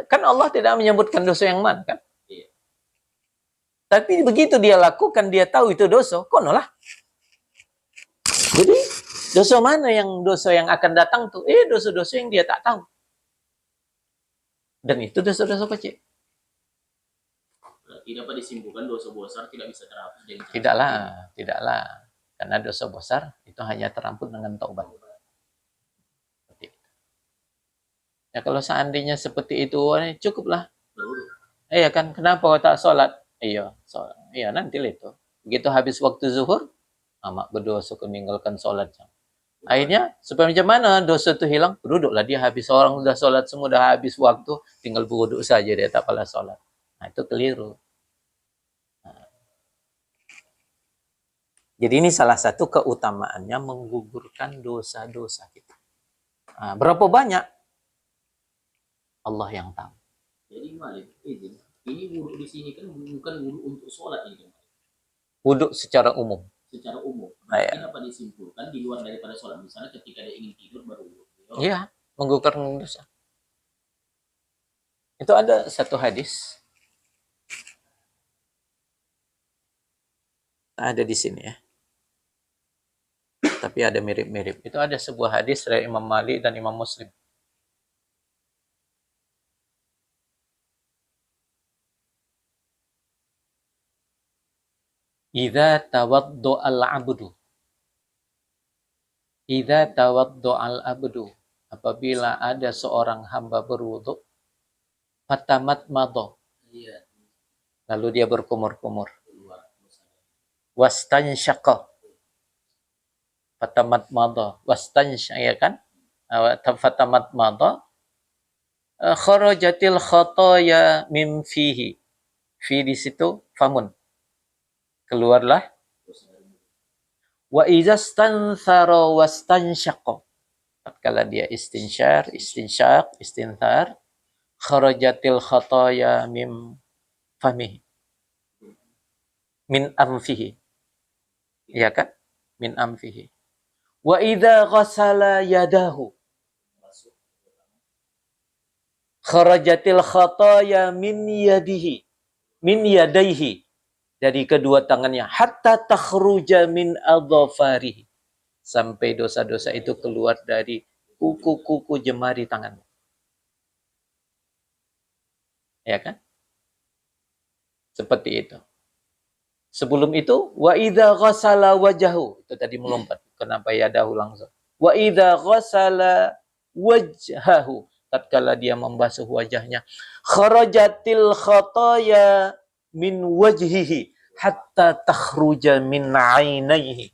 Kan Allah tidak menyebutkan dosa yang mana kan? Iya. Tapi begitu dia lakukan, dia tahu itu dosa, konolah. Jadi dosa mana dosa yang akan datang tuh? Dosa-dosa yang dia tak tahu. Dan itu dosa-dosa kecil. Berarti dapat disimpulkan dosa besar tidak bisa terhapus dengan cara Tidaklah. Karena dosa besar itu hanya terampun dengan taubat. Ya kalau seandainya seperti itu, cukuplah. berwudu. Iya kan, kenapa kau tak sholat? Iya, nanti itu. Begitu habis waktu zuhur, amak berdosa meninggalkan sholat. Akhirnya, supaya macam mana dosa itu hilang? Beruduklah dia habis. Orang sudah sholat semua, sudah habis waktu, tinggal beruduk saja, dia tak pernah sholat. Nah, itu keliru. Nah. Jadi ini salah satu keutamaannya menggugurkan dosa-dosa kita. Nah, berapa banyak? Allah yang tahu. Jadi Malik, izin. Ini wudu di sini kan bukan wudu untuk sholat ini kan. Wuduk secara umum. Secara umum. Iya. Kenapa disimpulkan di luar daripada sholat? Misalnya ketika dia ingin tidur baru wudu. Iya, menggugurkan dosa. Itu ada satu hadis. Ada di sini ya. Tapi ada mirip-mirip. Itu ada sebuah hadis dari Imam Malik dan Imam Muslim. Idza tawaddu'al 'abdu. Idza tawaddu'al 'abdu. Apabila ada seorang hamba berwudu, fatamat madha. Iya. Lalu dia berkumur-kumur. Keluar. Wastansyaqa. Fatamat madha. Ya kan? Fatamat madha. Kharajatil khataya min fihi. Fi di situ famun. Keluarlah. Wa izastanthara wastansyaqa. Tatkala dia istinsyaq, kharajatil khataya min famihi. Min anfihi. Iya kan? Min anfihi. Wa idza ghasala yadahu. Kharajatil khataya min yadihi. Min yadaihi. Dari kedua tangannya. Hatta takhruja min adhafarihi. Sampai dosa-dosa itu keluar dari kuku-kuku jemari tanganmu. Ya kan? Seperti itu. Sebelum itu, wa idza ghasala wajahu. Itu tadi melompat. Kenapa yadahu langsung? Wa idza ghasala wajhahu. Tatkala dia membasuh wajahnya. Kharajatil khataya min wajhihi hatta takhruja min 'ainaihi.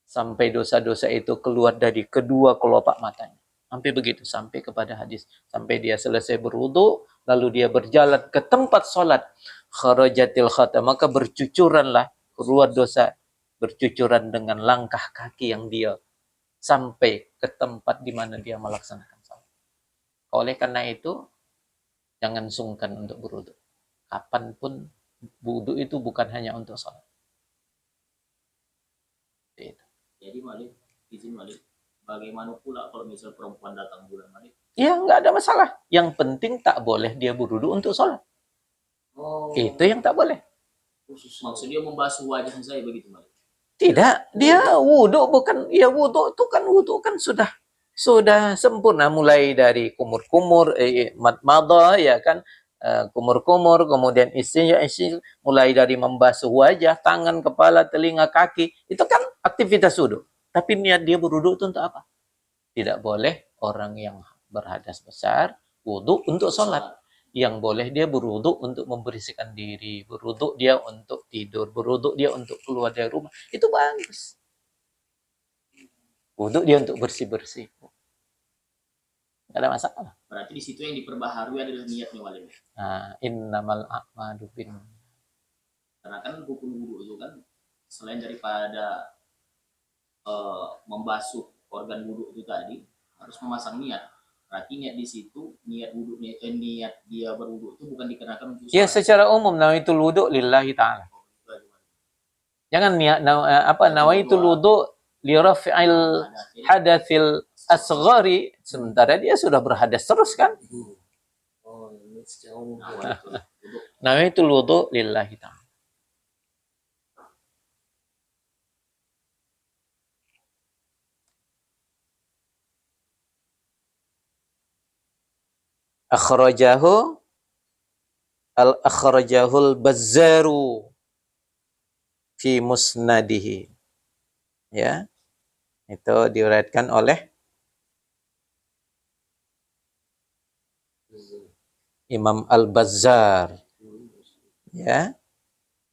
Sampai dosa-dosa itu keluar dari kedua kelopak matanya. Sampai begitu, sampai kepada hadis. Sampai dia selesai berwudu, lalu dia berjalan ke tempat sholat. Kharajatil khata, maka bercucuranlah keluar dosa. Bercucuran dengan langkah kaki yang dia sampai ke tempat di mana dia melaksanakan sholat. Oleh karena itu, jangan sungkan untuk berwudu. Kapanpun wudu itu bukan hanya untuk sholat. Itu. Jadi Malik, izin Malik, bagaimana pula kalau misal perempuan datang bulan Malik? Ya, nggak ada masalah. Yang penting tak boleh dia berwudu untuk sholat. Oh. Itu yang tak boleh. Maksudnya membasuh wajah saya begitu Malik? Tidak, dia wudu bukan, ya wudu kan sudah sempurna, mulai dari kumur-kumur, madmadah, ya kan, kumur-kumur, kemudian istinja, mulai dari membasuh wajah, tangan, kepala, telinga, kaki, itu kan aktivitas wudu. Tapi niat dia berwudu itu untuk apa? Tidak boleh orang yang berhadas besar wudu untuk sholat. Yang boleh dia berwudu untuk membersihkan diri, berwudu dia untuk tidur, berwudu dia untuk keluar dari rumah. Itu bagus. Wudu dia untuk bersih-bersih. Nggak ada masalah. Berarti di situ yang diperbaharui adalah niatnya Walim. Nah, innamal a'malu bin. Karena kan hukum wudhu itu kan selain daripada membasuh organ wudhu itu tadi harus memasang niat. Berarti niat di situ niat dia berwudhu itu bukan dikenakan untuk Ya, sholat. secara umum nawaitul wudu lillahi ta'ala. Jangan niat nawaitul wudu li raf'il hadatsil asghari, sementara dia sudah berhadas terus kan? Oh, ini secara umum. Nawaitul wudu lillahi ta'ala. Akhrajahul Bazzaru fi musnadihi. Ya. Itu diriwayatkan oleh Imam Al-Bazzar, ya,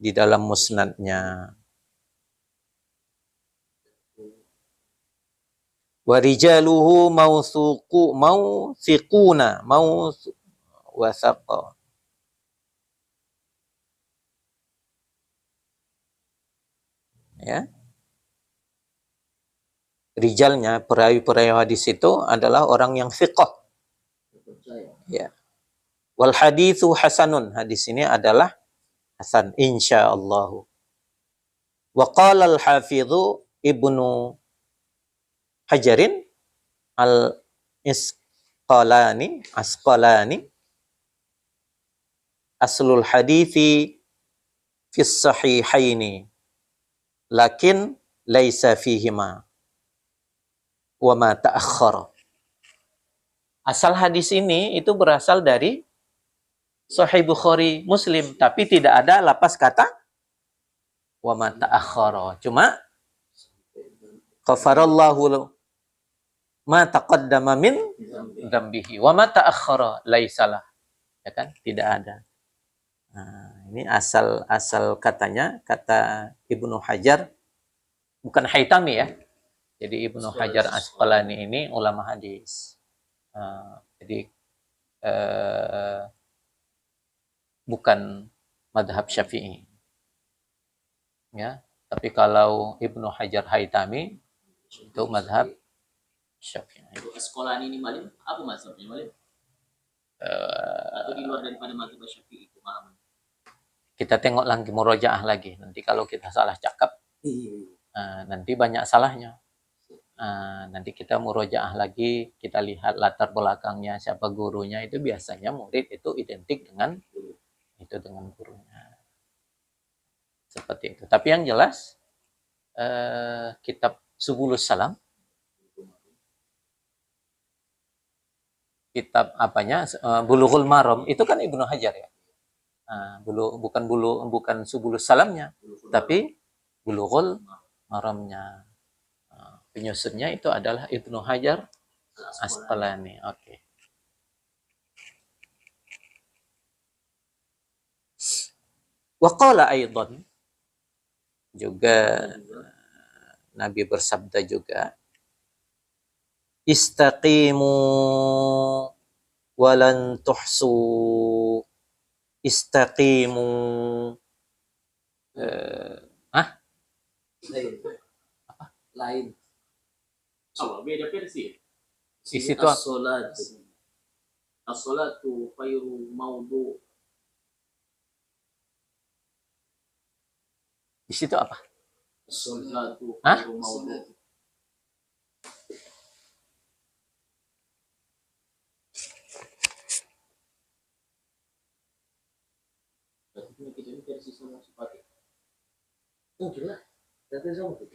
di dalam musnadnya. Wa rijaluhu mawthiquna wasaqa. Ya. Rijalnya, perawi-perawi hadis itu adalah orang yang thiqah. Ya. Wal haditsu hasanun. Hadis ini adalah hasan insyaallah. Wa qala al-hafidzu Ibnu Hajarin al-Asqalani aslul hadithi fi sahihaini lakin laisa fihima wa ma ta'akhkhara. Asal hadis ini itu berasal dari Sahih Bukhari Muslim, tapi tidak ada lapas kata wa ma ta'akhkhara. Cuma ghafarallahu ma taqaddama min dzambihi wa ma ta'akhkhara laisalah. Ya kan? Tidak ada. Nah, ini asal katanya, kata Ibnu Hajar, bukan Haitami ya. Jadi Ibnu Hajar Asqalani ini ulama hadis. Jadi bukan madhab Syafi'i. Ya, tapi kalau Ibnu Hajar Haitami itu madhab Syafi'i. Asqalani ini Malim, apa mazhabnya Malim? Atau di luar daripada madhab Syafi'i itu paham? Kita tengok lagi murojaah lagi. Nanti kalau kita salah cakap, nanti banyak salahnya. Nanti kita murojaah lagi, kita lihat latar belakangnya, siapa gurunya, itu biasanya murid itu identik dengan gurunya. Seperti itu. Tapi yang jelas, kitab Subulus Salam, kitab Bulughul Maram, itu kan Ibnu Hajar ya. Bukan Subulus Salamnya, tapi Bulughul Maramnya. Penyusunnya itu adalah Ibnu Hajar Asqalani. Oke. Wa qala aidan, juga Nabi bersabda juga, istaqimu walan tuhsu. Istaqimu. Lain. Oh, beda versi. Di situ As-salatu khairu mawdu. Di situ apa? As-salatu khairu mawdu. Kita ini versi sama sepatu. Mungkin lah. Tapi sama tuh.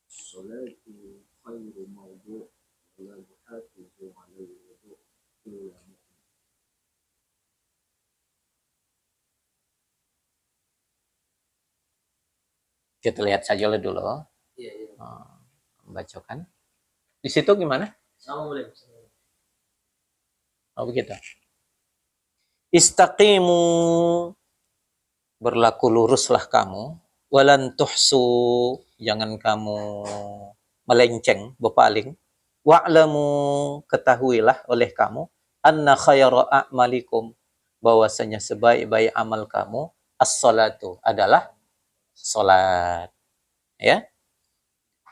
Salatu khairu mawdu wa la yuhafizu 'ala al-wudu illa mu'min. Kita lihat saja dulu. Iya, iya. Bacakan. Di situ gimana? Sama boleh. Oh begitu. Istaqimu, berlaku luruslah kamu. Walan tuhsu, jangan kamu melenceng, berpaling. Wa'lamu, ketahuilah oleh kamu. Anna khayra a'malikum, bahwasanya sebaik-baik amal kamu as-salatu, adalah salat. Ya.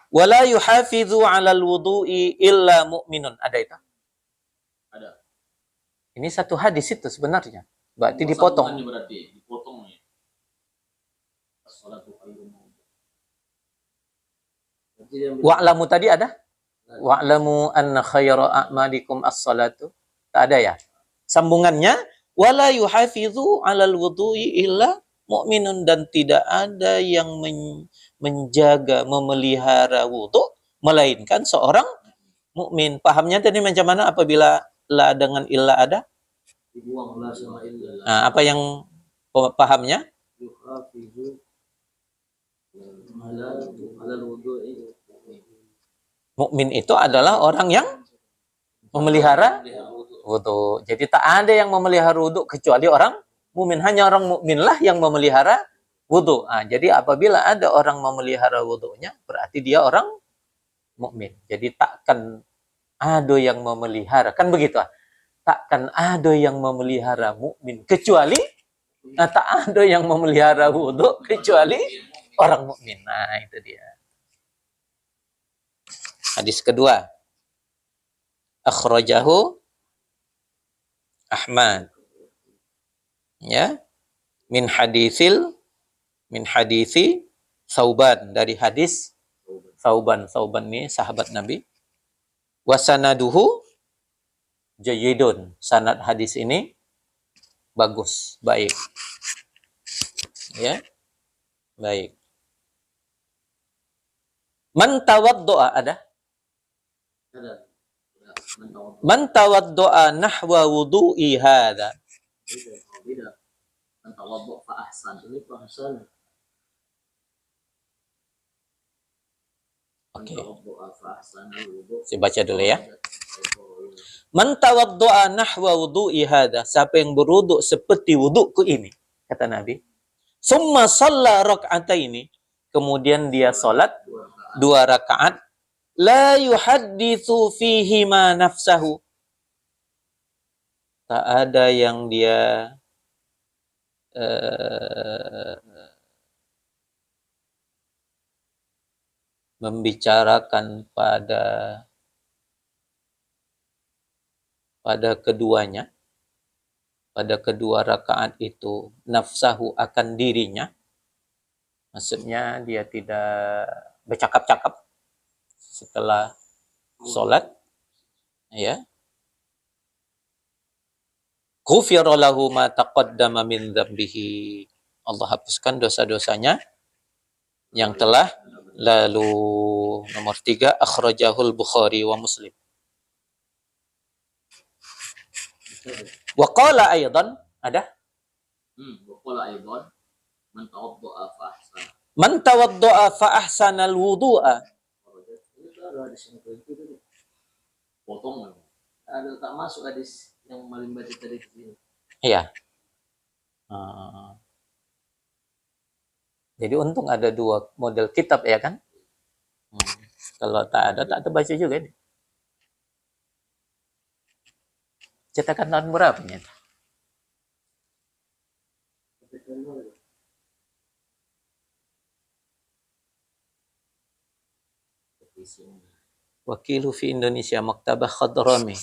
Wala yuhafidhu 'alal wudu'i illa mu'minun. Ada itu? Ada. Ini satu hadis itu sebenarnya. Berarti Sambungannya dipotong. berarti dipotong ya. As-salatu khairun min Berarti dia ambil- Wa'lamu tadi ada? Wa'lamu anna khayra a'malikum as-salatu. Tak ada ya? Sambungannya, wala yuhafidhu 'alal wudu'i illa mu'minun, dan tidak ada yang menjaga, memelihara wudu melainkan seorang mukmin. Pahamnya tadi macam mana apabila la dengan illa ada? dibuang lah sama illa. Nah, apa yang pahamnya? Yuhafizu ala wudu'i. Mukmin itu adalah orang yang memelihara wudu. Jadi tak ada yang memelihara wudu kecuali orang mukmin. Hanya orang mukminlah yang memelihara wudu. Nah, jadi apabila ada orang memelihara wudunya, berarti dia orang mukmin. Jadi takkan ada yang memelihara, kan begitu? Takkan ada yang memelihara mukmin kecuali tak ada yang memelihara wudu kecuali orang mukmin. Nah, itu dia. Hadis kedua. Akhrajahu Ahmad. Ya. Min hadisi Sauban, dari hadis Sauban. Sauban ini sahabat Nabi. Wasanaduhu jayyidun. Sanad hadis ini bagus, baik. Ya. Baik. Man tawaddo'a, ada? Ada. Man tawaddo'a nahwa wudu'i hadha. Beda. Man tawaddo fa ahsan. Ini Ahsan. Oke. fa ahsan al-wudu. Saya baca dulu ya. Man tawaddo'a nahwa wudu'i hadha. Siapa yang berwuduk seperti wudukku ini, kata Nabi. Summa shalla rak'ataini. Kemudian dia salat 2 rakaat. La yuhadditsu fihi ma nafsahu. Tak ada yang dia membicarakan pada keduanya, pada kedua rakaat itu, nafsahu, akan dirinya. Maksudnya dia tidak bercakap-cakap setelah sholat, ya. Ghufira lahu ma taqaddama min dzambihi. Allah hapuskan dosa-dosanya yang telah lalu. Nomor 3, akhrajahul Bukhari wa Muslim. Wa qala aidan, ada? Wa qala aidan man tawadda'a fa ahsan. Man tawadda'a fa ahsanal wudu'a. Ada hadis yang itu tadi. Potong. Ada tak masuk hadis yang maling baca tadi ke sini. Iya. Jadi untung ada 2 model kitab, ya kan? Kalau tak ada baca juga ini. Cetakan tahun berapa nya? Wakilu fi Indonesia, Maktabah Khadrami.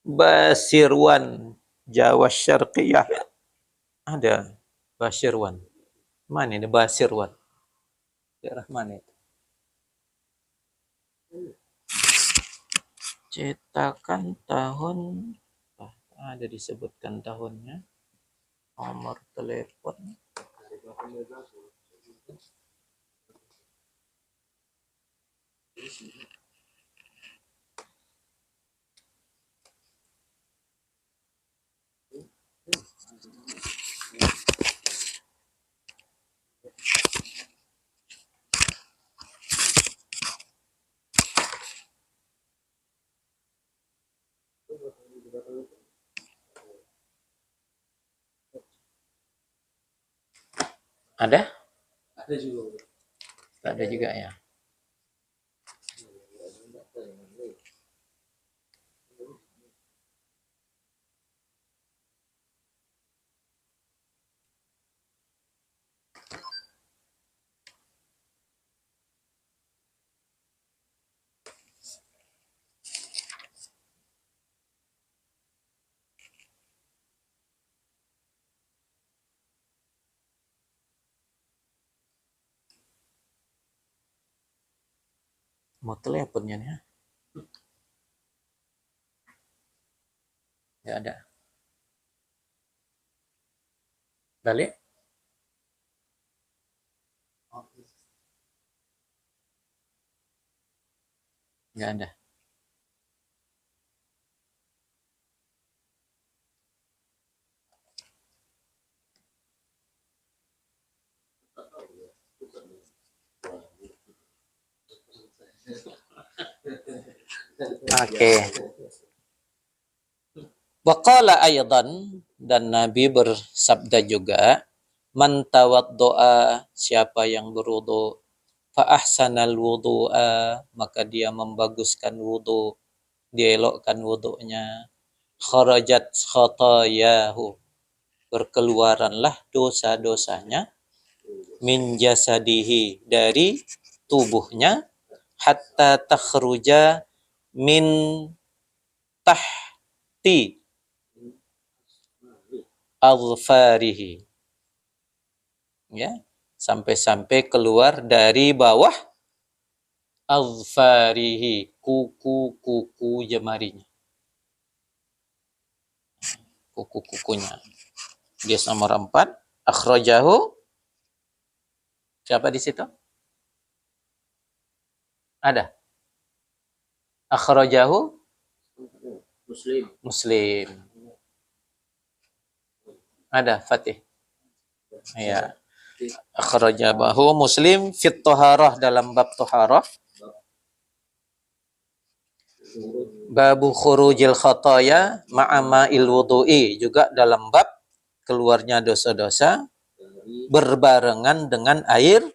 Basirwan, Jawa Syarqiyah. Ada Basirwan. Mana ini Basirwan? Daerah mana itu? Cetakan tahun, ada disebutkan tahunnya, nomor telepon. Ada? Ada juga. Ada juga ya. Mau teleponnya nih? Nggak ada. Balik? Nggak ada. Oke. Waqala aydan, dan Nabi bersabda juga, man tawaddoa, siapa yang berwudu, fa ahsanal wudu'a, maka dia membaguskan wudu, dia elokkan wudunya, kharajat khatayahu, berkeluaranlah dosa-dosanya, min jasadihi, dari tubuhnya, hatta takhruja min tahti azfarihi, ya, sampai-sampai keluar dari bawah azfarihi, kuku-kuku jemarinya, kuku-kukunya. Dia nomor 4. Akhrajahu, siapa di situ? Ada? Akhrajahu Muslim. Ada Fatih? Ya. Akhrajahu Muslim fit taharah, dalam bab taharah. Babu khurujil khataya ma'ama'il wudu'i, juga dalam bab keluarnya dosa-dosa berbarengan dengan air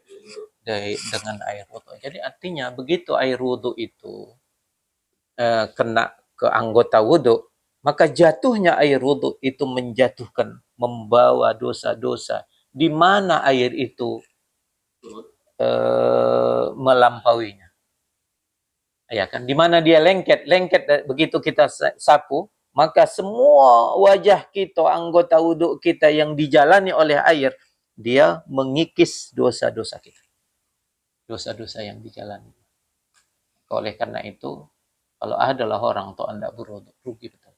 wudu. Jadi artinya begitu air wudu itu kena ke anggota wudu, maka jatuhnya air wudu itu menjatuhkan, membawa dosa-dosa di mana air itu melampauinya. Ya kan, di mana dia lengket begitu kita sapu, maka semua wajah kita, anggota wudhu kita yang dijalani oleh air, dia mengikis dosa-dosa kita, dosa-dosa yang dijalani. Oleh karena itu, kalau adalah orang tua anda berwudhu, rugi betul.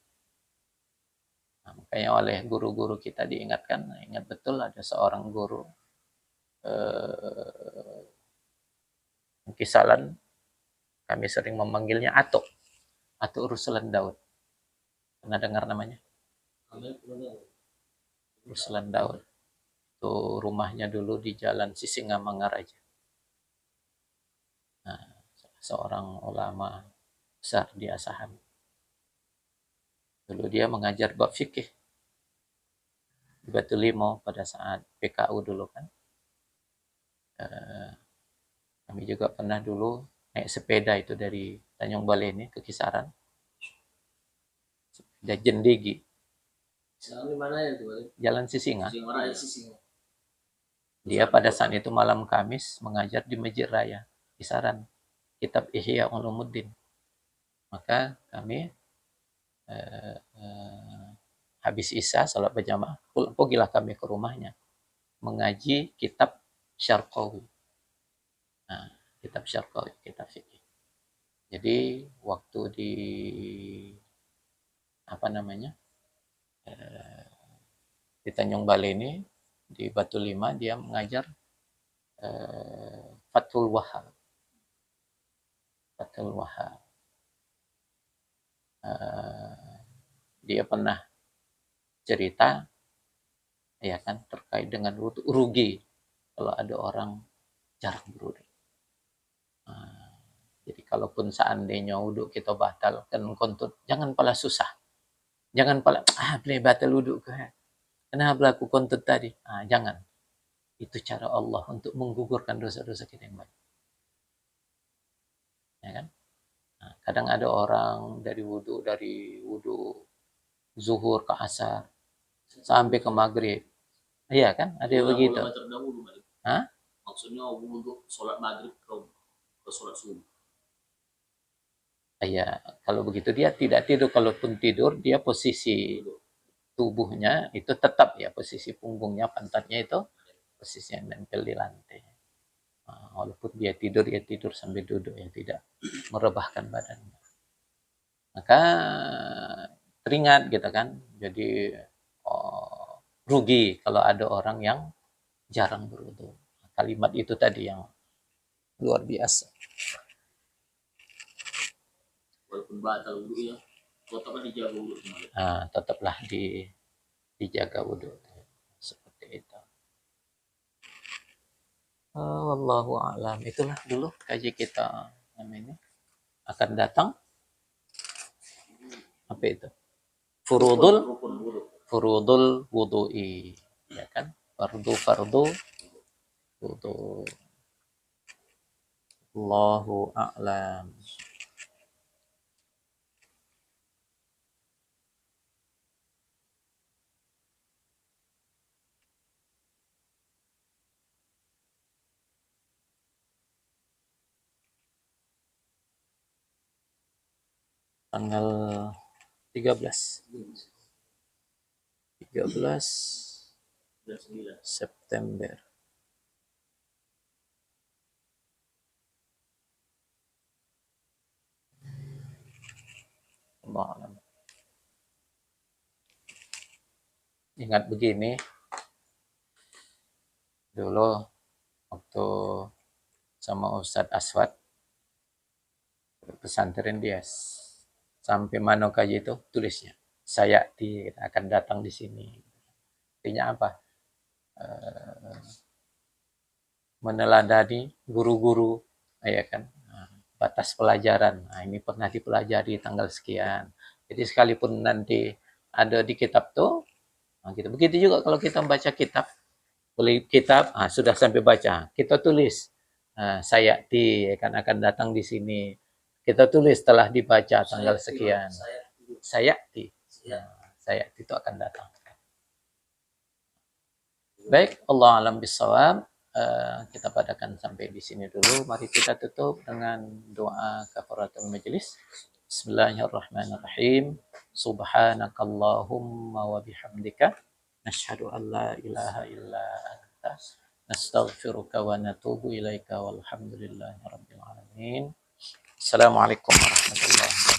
Nah, makanya oleh guru-guru kita diingatkan, ingat betul ada seorang guru Kisalan, kami sering memanggilnya Atok Ruslan Daud. Pernah dengar namanya? Ruslan Daud. Itu rumahnya dulu di Jalan Sisingamangaraja. Nah, seorang ulama besar di Asahan. Dulu dia mengajar bab fikih di Batu Limo pada saat PKU dulu kan. Kami juga pernah dulu naik sepeda itu dari Tanjung Balai ini ke Kisaran. Sepeda jendigi. Jalan di mana ya itu? Jalan Sisinga. Sisinga. Dia pada saat itu malam Kamis mengajar di Masjid Raya Kisaran, kitab Ihya Ulumuddin. Maka kami habis Isya salat berjamaah, pergilah kami ke rumahnya mengaji kitab Syarqawi. Nah, kitab Syarqawi, kitab fikih. Jadi waktu di di Tanjung Balai ini, di Batu Lima, dia mengajar Fathul Wahhab. Dia pernah cerita, ya kan, terkait dengan rugi kalau ada orang jarang berwudu. Jadi kalaupun seandainya wudhu kita batal, kan kontut, jangan pala susah. Jangan pala, boleh batal wudhu ke? Kenapa aku kontut tadi? Jangan. Itu cara Allah untuk menggugurkan dosa-dosa kita yang banyak. Ya kan? Nah, kadang ada orang dari wudhu zuhur ke asar sampai ke maghrib. Iya kan? Ada yang begitu. Ulama terdahulu, Malik. Hah? Maksudnya wudhu sholat maghrib ke sholat subuh. Ya, kalau begitu dia tidak tidur. Kalaupun tidur, dia posisi tubuhnya itu tetap ya, posisi punggungnya, pantatnya itu posisi yang nempel di lantai. Walaupun dia tidur sambil duduk ya, tidak merebahkan badannya. Maka teringat gitu kan. Jadi rugi kalau ada orang yang jarang berwudu. Kalimat itu tadi yang luar biasa. Walaupun batal wudhu ya, tetaplah dijaga wudhu. Tetaplah dijaga wudhu. Seperti itu. Wallahu a'lam. Itulah dulu kaji kita namanya. Akan datang apa itu? Furudul wudu'i, ya kan? Fardu wudu. Allahu a'lam. Tanggal 13 September. Allah. Ingat begini, dulu waktu sama Ustadz Aswad pesantren dia sampai mana kaji itu tulisnya saya akan datang di sini. Artinya apa? Meneladani guru-guru, ya kan? Batas pelajaran. Nah, ini pernah dipelajari tanggal sekian. Jadi sekalipun nanti ada di kitab tuh, gitu. Begitu juga kalau kita membaca kitab, beli kitab, sudah sampai baca, kita tulis saya ya kan akan datang di sini. Kita tulis setelah dibaca tanggal sekian. Saya itu akan datang. Baik, Allah alam bisawab. Kita padakan sampai di sini dulu. Mari kita tutup dengan doa kafaratul majelis. Bismillahirrahmanirrahim. Subhanakallahumma wa bihamdika nashhadu an la ilaha illa anta nastaghfiruka wa natubu ilaika walhamdulillahi rabbil alamin. Assalamualaikum warahmatullahi wabarakatuh.